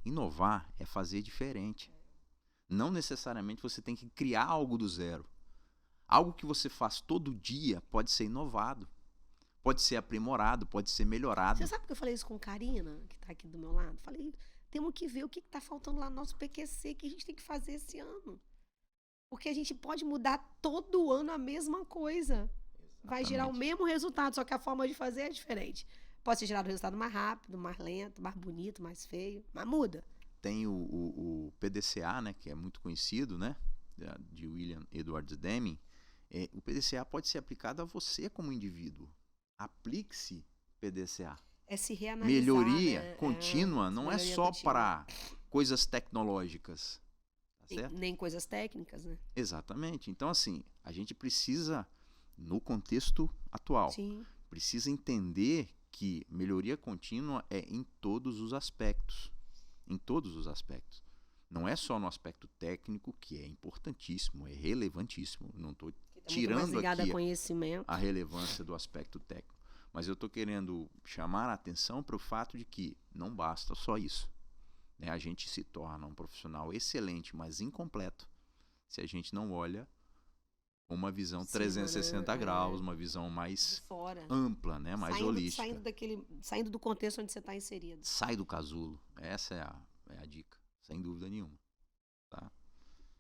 Inovar é fazer diferente. Não necessariamente você tem que criar algo do zero. Algo que você faz todo dia pode ser inovado, pode ser aprimorado, pode ser melhorado. Você sabe que eu falei isso com Karina, que está aqui do meu lado? Falei, temos que ver o que está faltando lá no nosso PQC, que a gente tem que fazer esse ano. Porque a gente pode mudar todo ano a mesma coisa. Vai gerar o mesmo resultado, só que a forma de fazer é diferente. Pode ser gerado um resultado mais rápido, mais lento, mais bonito, mais feio, mas muda. Tem o PDCA, né, que é muito conhecido, né, de William Edwards Deming. O PDCA pode ser aplicado a você como indivíduo. Aplique-se PDCA. É se reanalisar. Melhoria contínua não é só para coisas tecnológicas. Tá certo? Nem coisas técnicas, né? Exatamente. Então, assim, a gente precisa, no contexto atual, Sim. precisa entender que melhoria contínua é em todos os aspectos. Em todos os aspectos. Não é só no aspecto técnico, que é importantíssimo, é relevantíssimo. Não estou tirando aqui a relevância do aspecto técnico. Mas eu estou querendo chamar a atenção para o fato de que não basta só isso. Né? A gente se torna um profissional excelente, mas incompleto, se a gente não olha com uma visão 360 graus, uma visão mais ampla, né? Mais holística. Saindo do contexto onde você está inserido. Sai do casulo. Essa é a dica, sem dúvida nenhuma. Tá?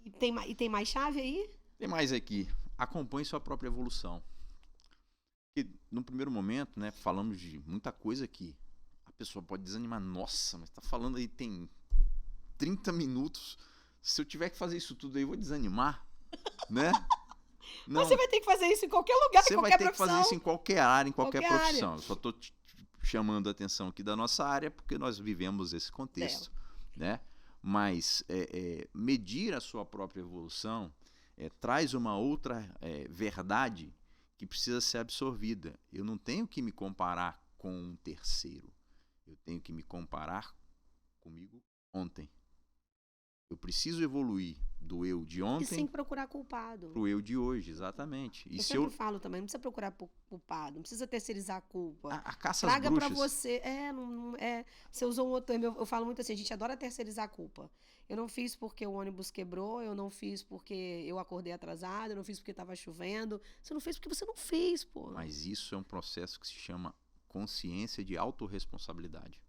E tem mais chave aí? Tem mais aqui. Acompanhe sua própria evolução. Porque no primeiro momento, né, falamos de muita coisa aqui. A pessoa pode desanimar. Nossa, mas tá falando aí tem 30 minutos. Se eu tiver que fazer isso tudo aí, eu vou desanimar, né? Não, mas você vai ter que fazer isso em qualquer lugar, em qualquer profissão. Você vai ter que fazer isso em qualquer área, em qualquer profissão. Eu só estou chamando a atenção aqui da nossa área porque nós vivemos esse contexto, né? Mas medir a sua própria evolução traz uma outra verdade que precisa ser absorvida. Eu não tenho que me comparar com um terceiro. Eu tenho que me comparar comigo ontem. Eu preciso evoluir do eu de ontem. E sem procurar culpado. Pro eu de hoje, exatamente. E eu sempre falo também, não precisa procurar culpado, não precisa terceirizar a culpa. A caça às Traga bruxas. pra você. Você usou um outro termo, eu falo muito assim, a gente adora terceirizar a culpa. Eu não fiz porque o ônibus quebrou, eu não fiz porque eu acordei atrasado, eu não fiz porque estava chovendo. Você não fez porque você não fez, pô. Mas isso é um processo que se chama consciência de autorresponsabilidade.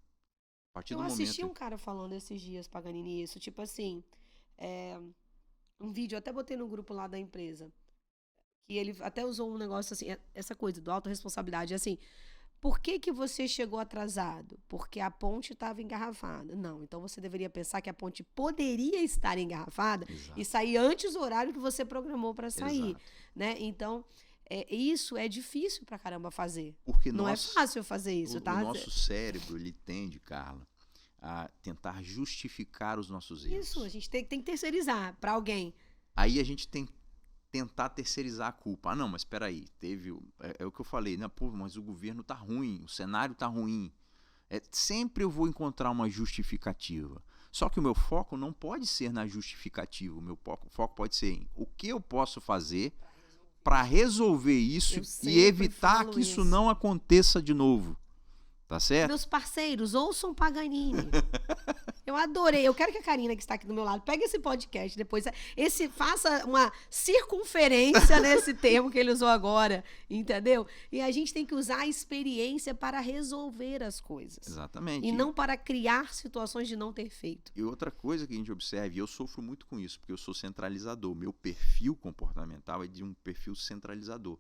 Eu assisti um cara falando esses dias, Paganini, isso, tipo assim, um vídeo, eu até botei no grupo lá da empresa, que ele até usou um negócio assim, essa coisa do autorresponsabilidade, assim, por que você chegou atrasado? Porque a ponte estava engarrafada. Não, então você deveria pensar que a ponte poderia estar engarrafada. Exato. E sair antes do horário que você programou para sair, né? Então, isso é difícil pra caramba fazer. Porque não é fácil fazer isso, tá? O nosso cérebro, ele tende, Carla, a tentar justificar os nossos erros. Isso, a gente tem que terceirizar pra alguém. Aí a gente tem que tentar terceirizar a culpa. Ah, não, mas espera aí, teve... É o que eu falei, né? Pô, mas o governo tá ruim, o cenário tá ruim. Sempre eu vou encontrar uma justificativa. Só que o meu foco não pode ser na justificativa. O meu foco pode ser em o que eu posso fazer para resolver isso e evitar que isso não aconteça de novo. Tá certo? Meus parceiros, ouçam Paganini. Eu adorei. Eu quero que a Karina, que está aqui do meu lado, pegue esse podcast depois. Faça uma circunferência nesse termo que ele usou agora, entendeu? E a gente tem que usar a experiência para resolver as coisas. Exatamente. E não para criar situações de não ter feito. E outra coisa que a gente observa, e eu sofro muito com isso, porque eu sou centralizador. Meu perfil comportamental é de um perfil centralizador.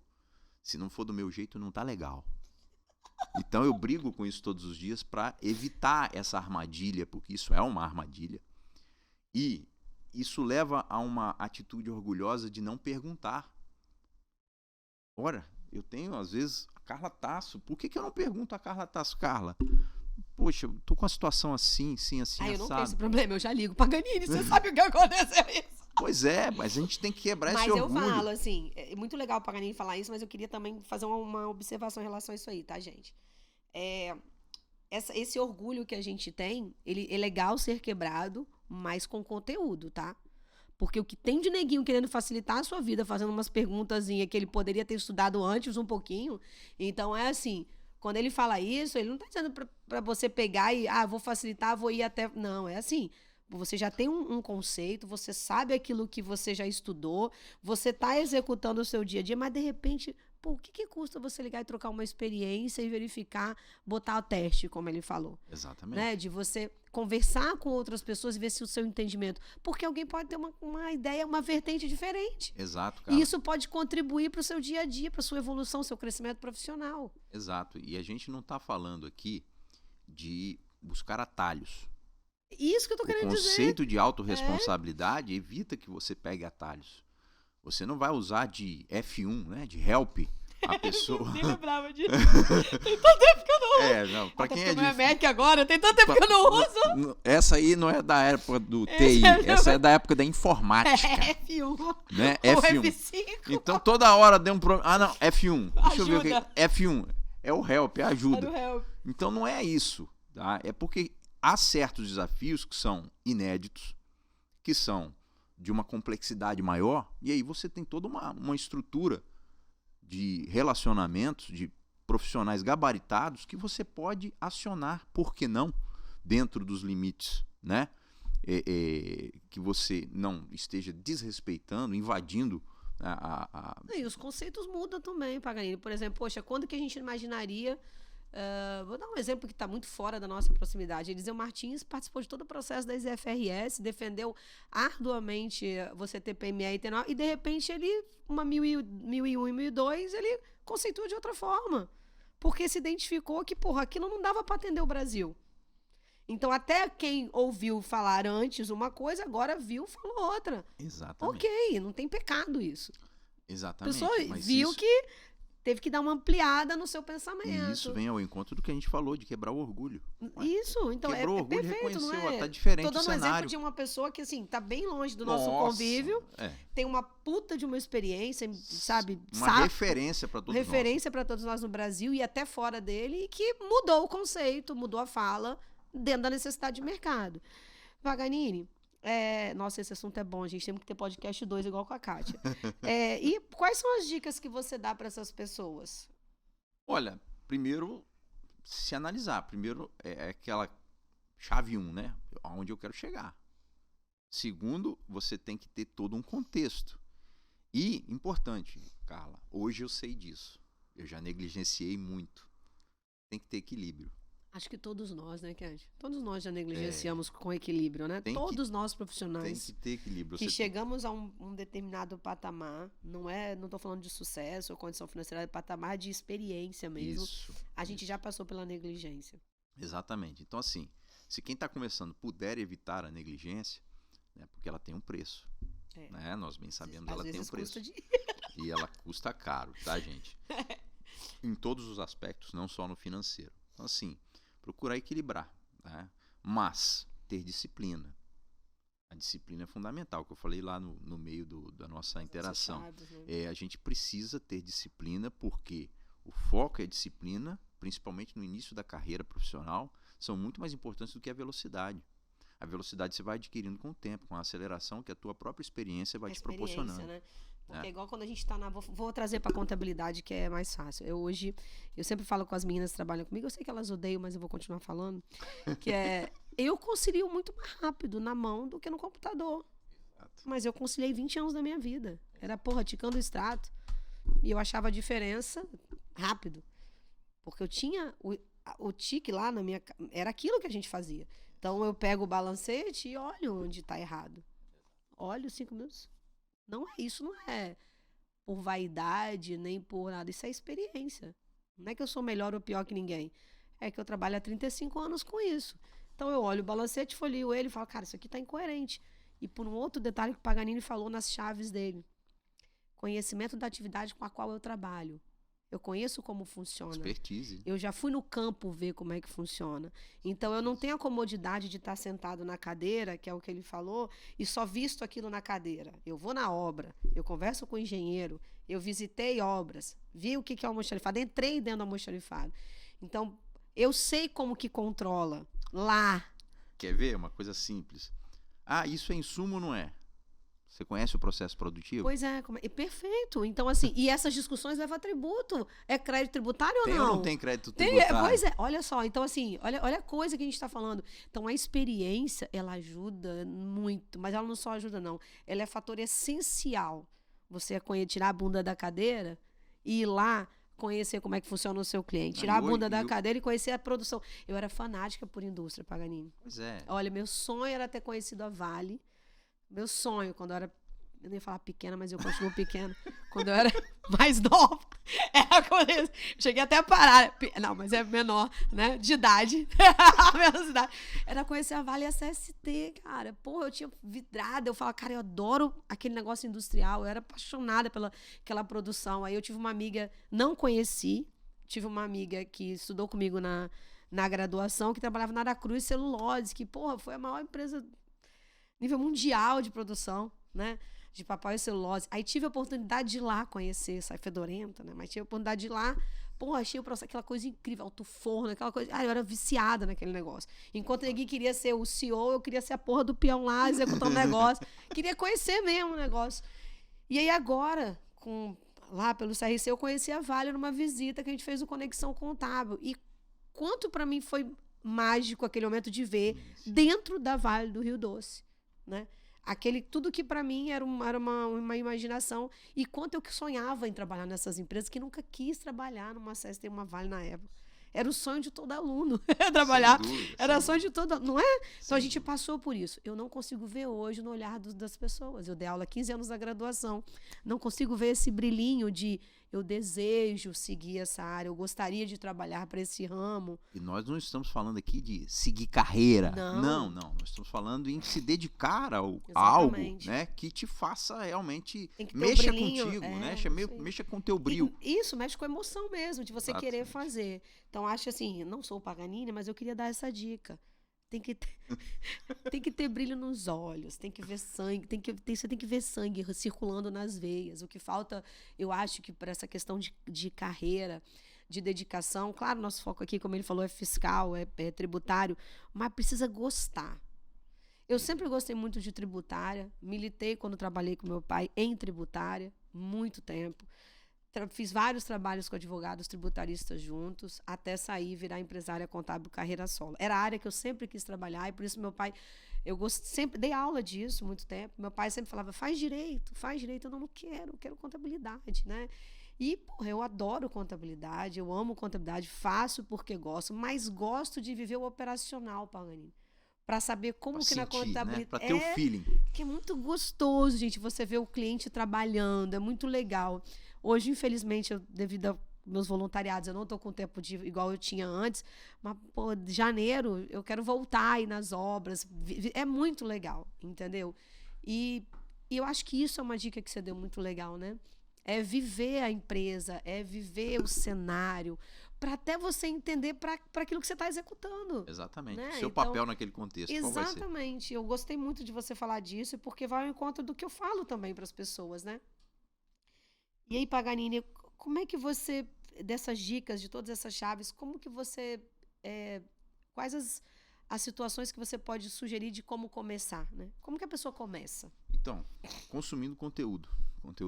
Se não for do meu jeito, não tá legal. Então eu brigo com isso todos os dias para evitar essa armadilha, porque isso é uma armadilha. E isso leva a uma atitude orgulhosa de não perguntar. Ora, Eu tenho, às vezes, a Carla Tasso. Por que eu não pergunto a Carla Tasso? Carla, poxa, eu tô com uma situação assim, assim, assim, eu não tenho assado. esse problema, eu já ligo pra Paganini, você sabe o que aconteceu isso. Pois é, mas a gente tem que quebrar esse orgulho. Mas eu falo, assim, é muito legal o Paganini falar isso, mas eu queria também fazer uma observação em relação a isso aí, tá, gente? Esse orgulho que a gente tem, ele é legal ser quebrado, mas com conteúdo, tá? Porque o que tem de neguinho querendo facilitar a sua vida, fazendo umas perguntazinhas que ele poderia ter estudado antes um pouquinho. Então, é assim, quando ele fala isso, ele não tá dizendo pra você pegar e, vou facilitar, vou ir até... Não, é assim, você já tem um conceito, você sabe aquilo que você já estudou, você tá executando o seu dia a dia, mas de repente... Pô, o que custa você ligar e trocar uma experiência e verificar, botar o teste, como ele falou? Exatamente. Né? De você conversar com outras pessoas e ver se o seu entendimento... Porque alguém pode ter uma ideia, uma vertente diferente. Exato, cara. E isso pode contribuir para o seu dia a dia, para a sua evolução, seu crescimento profissional. Exato. E a gente não está falando aqui de buscar atalhos. Isso que eu tô querendo dizer. O conceito de autorresponsabilidade evita que você pegue atalhos. Você não vai usar de F1, né? De help a pessoa. Eu nem lembrava disso. Tem tanto tempo que eu não uso. Não. Pra quem é de Mac agora, tem tanto tempo que eu não uso. Essa aí não é da época do TI. Essa é da época da informática. F1. Né? Ou F1. F5. Então toda hora deu um problema. Não, F1. Deixa Ajuda. eu ver o que. F1. É o help, é a ajuda. Era o help. Então não é isso. Tá? É porque há certos desafios que são inéditos, que são de uma complexidade maior, e aí você tem toda uma estrutura de relacionamentos, de profissionais gabaritados que você pode acionar, por que não, dentro dos limites, né? Que você não esteja desrespeitando, invadindo E os conceitos mudam também, Paganini. Por exemplo, poxa, quando que a gente imaginaria... vou dar um exemplo que está muito fora da nossa proximidade. Eliseu Martins participou de todo o processo da IFRS, defendeu arduamente você ter PME e T9, e de repente ele, uma 1001 e 1002, ele conceitua de outra forma. Porque se identificou que, aquilo não dava para atender o Brasil. Então, até quem ouviu falar antes uma coisa, agora viu e falou outra. Exatamente. Ok, não tem pecado isso. Exatamente. A pessoa viu que teve que dar uma ampliada no seu pensamento. E isso vem ao encontro do que a gente falou, de quebrar o orgulho. Isso, então quebrou o orgulho, perfeito, não é? Tá diferente Tô dando o cenário. um exemplo de uma pessoa que, assim, tá bem longe do nosso convívio, tem uma puta de uma experiência, sabe? Uma referência para todos nós. Referência para todos nós no Brasil e até fora dele, e que mudou o conceito, mudou a fala dentro da necessidade de mercado. Paganini, nossa, esse assunto é bom, a gente tem que ter podcast 2 igual com a Kátia. E quais são as dicas que você dá para essas pessoas? Olha, primeiro, se analisar. Primeiro, é aquela chave 1, né? Aonde eu quero chegar. Segundo, você tem que ter todo um contexto. E, importante, Carla, hoje eu sei disso. Eu já negligenciei muito. Tem que ter equilíbrio. Acho que todos nós, né, Kátia? Todos nós já negligenciamos com equilíbrio, né? Todos nós profissionais. Tem que ter equilíbrio. Que chegamos a um determinado patamar, não estou falando de sucesso ou condição financeira, é patamar de experiência mesmo. Isso. A gente já passou pela negligência. Exatamente. Então, assim, se quem está começando puder evitar a negligência, né, porque ela tem um preço. Né? Nós bem sabemos, ela tem um preço. E ela custa caro, tá, gente? Em todos os aspectos, não só no financeiro. Então, assim, procurar equilibrar, né? Mas ter disciplina. A disciplina é fundamental, que eu falei lá no meio da nossa interação. A gente precisa ter disciplina porque o foco e a disciplina, principalmente no início da carreira profissional, são muito mais importantes do que a velocidade. A velocidade você vai adquirindo com o tempo, com a aceleração que a tua própria experiência vai te proporcionando. Né? Porque é igual quando a gente está Vou trazer para a contabilidade, que é mais fácil. Eu sempre falo com as meninas que trabalham comigo, eu sei que elas odeiam, mas eu vou continuar falando, que eu concilio muito mais rápido na mão do que no computador. Exato. Mas eu conciliei 20 anos da minha vida. Era, ticando o extrato. E eu achava a diferença rápido. Porque eu tinha o tique lá na minha... Era aquilo que a gente fazia. Então, eu pego o balancete e olho onde está errado. Olho 5 minutos. Isso não é por vaidade, nem por nada. Isso é experiência. Não é que eu sou melhor ou pior que ninguém. É que eu trabalho há 35 anos com isso. Então, eu olho o balancete, folio ele e falo, cara, isso aqui está incoerente. E por um outro detalhe que o Paganini falou nas chaves dele. Conhecimento da atividade com a qual eu trabalho. Eu conheço como funciona. Expertise. Eu já fui no campo ver como é que funciona. Então, eu não tenho a comodidade de estar sentado na cadeira, que é o que ele falou, e só visto aquilo na cadeira. Eu vou na obra, eu converso com o engenheiro, eu visitei obras, vi o que é o almoxarifado, entrei dentro do almoxarifado. Então, eu sei como que controla lá. Quer ver uma coisa simples? Ah, isso é insumo ou não é? Você conhece o processo produtivo? Pois é, perfeito. Então, assim, e essas discussões levam a tributo. É crédito tributário ou tem não? Ou não tem crédito tributário? Pois é, olha só. Então, assim, olha a coisa que a gente está falando. Então, a experiência, ela ajuda muito, mas ela não só ajuda, não. Ela é fator essencial. Você tirar a bunda da cadeira e ir lá conhecer como é que funciona o seu cliente. Tirar a bunda da cadeira e conhecer a produção. Eu era fanática por indústria, Paganini. Pois é. Olha, meu sonho era ter conhecido a Vale. Meu sonho, quando eu era... Eu nem ia falar pequena, mas eu continuo pequena. Quando eu era mais nova. Era quando eu cheguei até a parar. Não, mas é menor, né? De idade. Menos idade. Era conhecer a Vale e a CST, cara. Porra, eu tinha vidrada. Eu falava, cara, eu adoro aquele negócio industrial. Eu era apaixonada pela aquela produção. Aí eu tive uma amiga, não conheci. Tive uma amiga que estudou comigo na graduação, que trabalhava na Aracruz Celulose, que, porra, foi a maior empresa nível mundial de produção, né? De papel e celulose. Aí tive a oportunidade de ir lá conhecer, sai fedorenta, né? Mas tive a oportunidade de ir lá, pô, achei o processo, aquela coisa incrível, alto forno, aquela coisa. Ah, eu era viciada naquele negócio. Enquanto ninguém queria ser o CEO, eu queria ser a porra do peão lá, executando o negócio. Queria conhecer mesmo o negócio. E aí agora, lá pelo CRC, eu conheci a Vale numa visita que a gente fez o Conexão Contábil. E quanto para mim foi mágico aquele momento de ver dentro da Vale do Rio Doce, né? Tudo que para mim era uma imaginação, e quanto eu que sonhava em trabalhar nessas empresas, que nunca quis trabalhar numa CST e uma Vale na época. Era o sonho de todo aluno trabalhar. Era o sonho de todo, não é? Então a gente passou por isso. Eu não consigo ver hoje no olhar das pessoas. Eu dei aula há 15 anos da graduação. Não consigo ver esse brilhinho de eu desejo seguir essa área, eu gostaria de trabalhar para esse ramo. E nós não estamos falando aqui de seguir carreira. Não. Nós estamos falando em se dedicar a algo, né, que te faça realmente mexa contigo, né? Mexa com o teu brilho. Isso, mexe com a emoção mesmo, de você querer fazer. Então, acho assim, não sou Paganini, mas eu queria dar essa dica. Tem que ter brilho nos olhos, tem que ver sangue, você tem que ver sangue circulando nas veias. O que falta, eu acho que para essa questão de carreira, de dedicação, claro, nosso foco aqui, como ele falou, é fiscal, é tributário, mas precisa gostar. Eu sempre gostei muito de tributária, militei quando trabalhei com meu pai em tributária, muito tempo. Fiz vários trabalhos com advogados tributaristas juntos, até sair e virar empresária contábil carreira solo. Era a área que eu sempre quis trabalhar, e por isso meu pai, sempre dei aula disso muito tempo. Meu pai sempre falava, faz direito. Eu não quero contabilidade, né? E, porra, eu adoro contabilidade, eu amo contabilidade, faço porque gosto, mas gosto de viver o operacional, Paganini. Para saber como que na contabilidade... Né? Para ter o feeling. Que é muito gostoso, gente, você ver o cliente trabalhando, é muito legal. Hoje, infelizmente, devido aos meus voluntariados, eu não estou com tempo igual eu tinha antes, mas, pô, de janeiro eu quero voltar aí nas obras. É muito legal, entendeu? E eu acho que isso é uma dica que você deu muito legal, né? É viver a empresa, é viver o cenário, para até você entender para aquilo que você está executando. Exatamente. Né? Seu papel naquele contexto, qual vai ser? Exatamente. Eu gostei muito de você falar disso, porque vai ao encontro do que eu falo também para as pessoas, né? E aí, Paganini, como é que você, dessas dicas, de todas essas chaves, como que você, quais as situações que você pode sugerir de como começar, né? Como que a pessoa começa? Então, consumindo conteúdo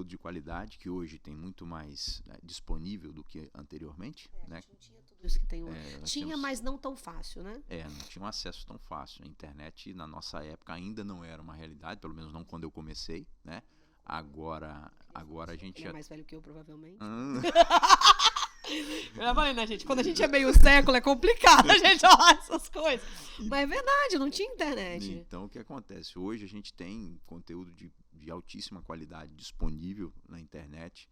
de qualidade, que hoje tem muito mais disponível do que anteriormente, né? Não tinha tudo isso que tem hoje. Tinha, mas não tão fácil, né? Não tinha um acesso tão fácil. A internet, na nossa época, ainda não era uma realidade, pelo menos não quando eu comecei, né? Agora a gente... Ele é mais velho que eu, provavelmente. Eu já falei, né, gente? Quando a gente é meio século, é complicado a gente falar essas coisas. Mas é verdade, não tinha internet. Então, o que acontece? Hoje a gente tem conteúdo de altíssima qualidade disponível na internet,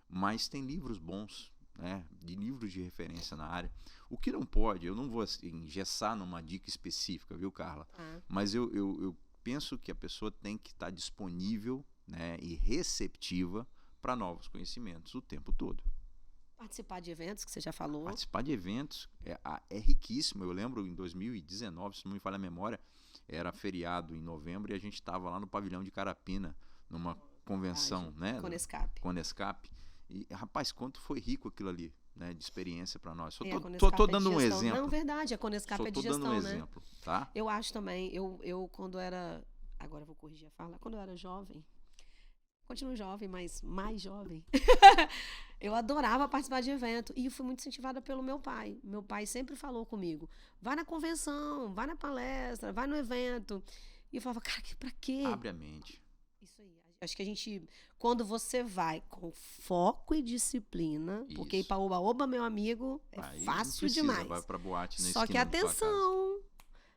mas tem livros bons, né? De livros de referência na área. O que não pode, eu não vou engessar numa dica específica, viu, Carla? Mas eu penso que a pessoa tem que estar disponível, né, e receptiva para novos conhecimentos o tempo todo. Participar de eventos, que você já falou. Participar de eventos é riquíssimo. Eu lembro em 2019, se não me falha a memória, era feriado em novembro e a gente estava lá no pavilhão de Carapina, numa convenção, né? Conescap. E, rapaz, quanto foi rico aquilo ali, né? De experiência para nós. Tô dando um exemplo. Não, verdade, a Conescap é de gestão, tô dando um né? exemplo, tá? Eu acho também, eu quando era, agora eu vou corrigir a fala, quando eu era jovem, continuo jovem, mas mais jovem, eu adorava participar de evento e eu fui muito incentivada pelo meu pai. Meu pai sempre falou comigo, vai na convenção, vai na palestra, vai no evento. E eu falava, cara, pra quê? Abre a mente. Isso aí. Acho que a gente, quando você vai com foco e disciplina, Isso. porque ir pra Oba-Oba, meu amigo, é Aí fácil precisa, demais. Vai pra boate na Só que esquina da tua casa. atenção,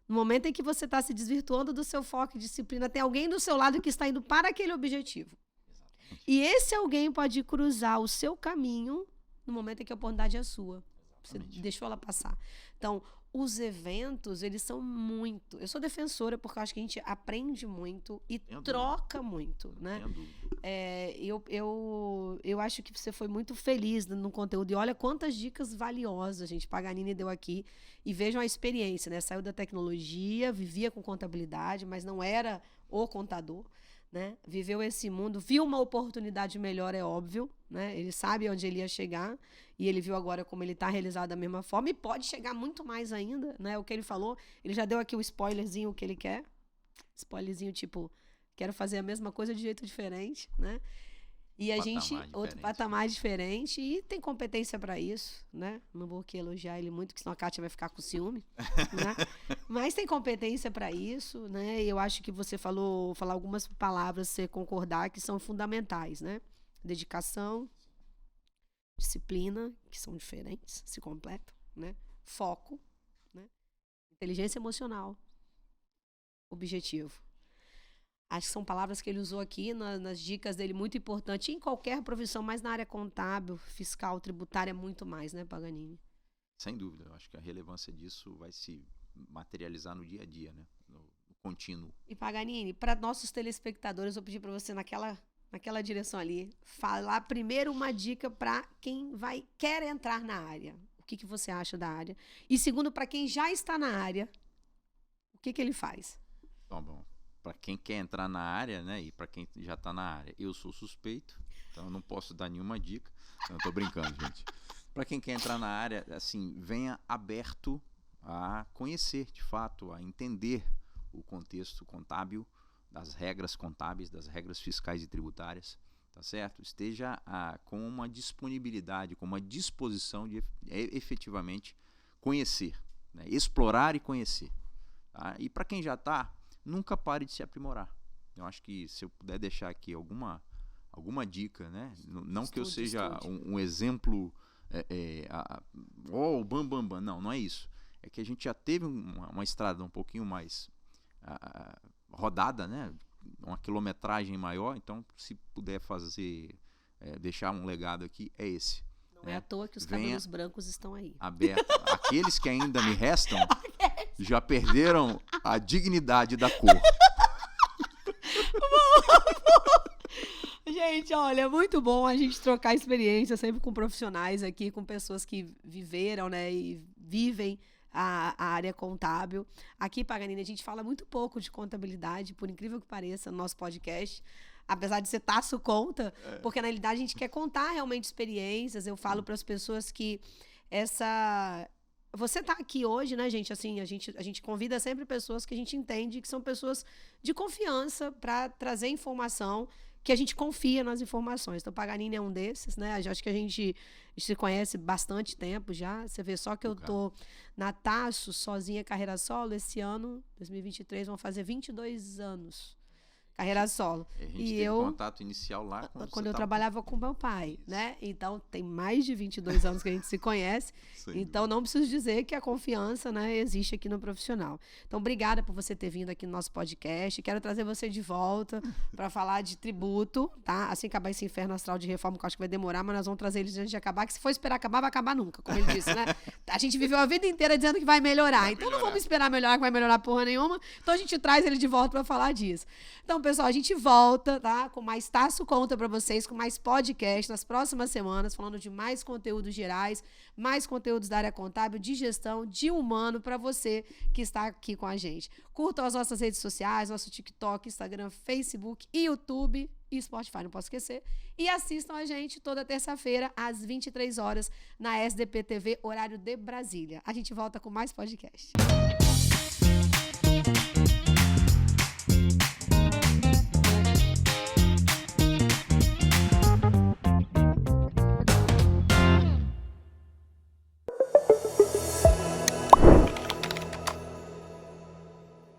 no momento em que você está se desvirtuando do seu foco e disciplina, tem alguém do seu lado que está indo para aquele objetivo. E esse alguém pode cruzar o seu caminho no momento em que a oportunidade é sua. Você deixou ela passar. Então, os eventos, eles são muito... Eu sou defensora porque eu acho que a gente aprende muito e troca muito, né? Eu acho que você foi muito feliz no conteúdo. E olha quantas dicas valiosas a gente, Paganini, deu aqui. E vejam a experiência, né? Saiu da tecnologia, vivia com contabilidade, mas não era o contador. Né? Viveu esse mundo, viu uma oportunidade melhor, é óbvio, né? Ele sabe onde ele ia chegar e ele viu agora como ele está realizado da mesma forma e pode chegar muito mais ainda, né? O que ele falou, ele já deu aqui o spoilerzinho que ele quer, spoilerzinho tipo, quero fazer a mesma coisa de jeito diferente, né? E a gente, outro patamar diferente e tem competência para isso, né? Não vou aqui elogiar ele muito, porque senão a Kátia vai ficar com ciúme, né? Mas tem competência para isso, né? E eu acho que você falar algumas palavras, você concordar, que são fundamentais, né? Dedicação, disciplina, que são diferentes, se completam, né? Foco, né? Inteligência emocional, objetivo. Acho que são palavras que ele usou aqui nas dicas dele, muito importante em qualquer profissão, mas na área contábil, fiscal, tributária, muito mais, né, Paganini? Sem dúvida, eu acho que a relevância disso vai se materializar no dia a dia, né, no contínuo. E Paganini, para nossos telespectadores, eu pedi para você naquela direção ali, falar primeiro uma dica para quem quer entrar na área. O que você acha da área? E segundo, para quem já está na área, o que ele faz? Bom. Para quem quer entrar na área, né, e para quem já está na área, eu sou suspeito, então eu não posso dar nenhuma dica. Não, tô brincando, gente. Para quem quer entrar na área, assim, venha aberto a conhecer, de fato, a entender o contexto contábil, das regras contábeis, das regras fiscais e tributárias, tá certo? Esteja com uma disponibilidade, com uma disposição de efetivamente conhecer, né, explorar e conhecer. Tá? E para quem já está, nunca pare de se aprimorar. Eu acho que se eu puder deixar aqui alguma dica, né? Não que eu seja um exemplo, bam. Não é isso. É que a gente já teve uma estrada um pouquinho mais rodada, né? Uma quilometragem maior. Então, se puder deixar um legado aqui, é esse. Não é à toa que os cabelos brancos estão aí. Aberto. Aqueles que ainda me restam já perderam a dignidade da cor. Gente, olha, é muito bom a gente trocar experiência sempre com profissionais aqui, com pessoas que viveram, né, e vivem a área contábil. Aqui, Paganini, a gente fala muito pouco de contabilidade, por incrível que pareça, no nosso podcast. Apesar de ser Tasso Conta, porque na realidade a gente quer contar realmente experiências. Eu falo para as pessoas que você tá aqui hoje, né, gente? Assim, a gente convida sempre pessoas que a gente entende que são pessoas de confiança para trazer informação, que a gente confia nas informações. Então, Paganini é um desses, né? Acho que a gente se conhece bastante tempo já. Você vê só que eu tô na Tasso, sozinha, carreira solo, esse ano, 2023, vão fazer 22 anos. Carreira solo. A gente teve contato inicial lá quando eu trabalhava com meu pai, né? Então, tem mais de 22 anos que a gente se conhece. Então, não preciso dizer que a confiança, né, existe aqui no profissional. Então, obrigada por você ter vindo aqui no nosso podcast. Quero trazer você de volta para falar de tributo, tá? Assim acabar esse inferno astral de reforma, que eu acho que vai demorar, mas nós vamos trazer eles antes de acabar, que se for esperar acabar, vai acabar nunca, como ele disse, né? A gente viveu a vida inteira dizendo que vai melhorar. Então, não vamos esperar melhorar, que vai melhorar porra nenhuma. Então, a gente traz ele de volta para falar disso. Então, pessoal, a gente volta, tá? Com mais Tasso Conta pra vocês, com mais podcast nas próximas semanas, falando de mais conteúdos gerais, mais conteúdos da área contábil, de gestão, de humano, pra você que está aqui com a gente. Curtam as nossas redes sociais, nosso TikTok, Instagram, Facebook e YouTube e Spotify, não posso esquecer. E assistam a gente toda terça-feira, às 23 horas, na SDP TV, horário de Brasília. A gente volta com mais podcast.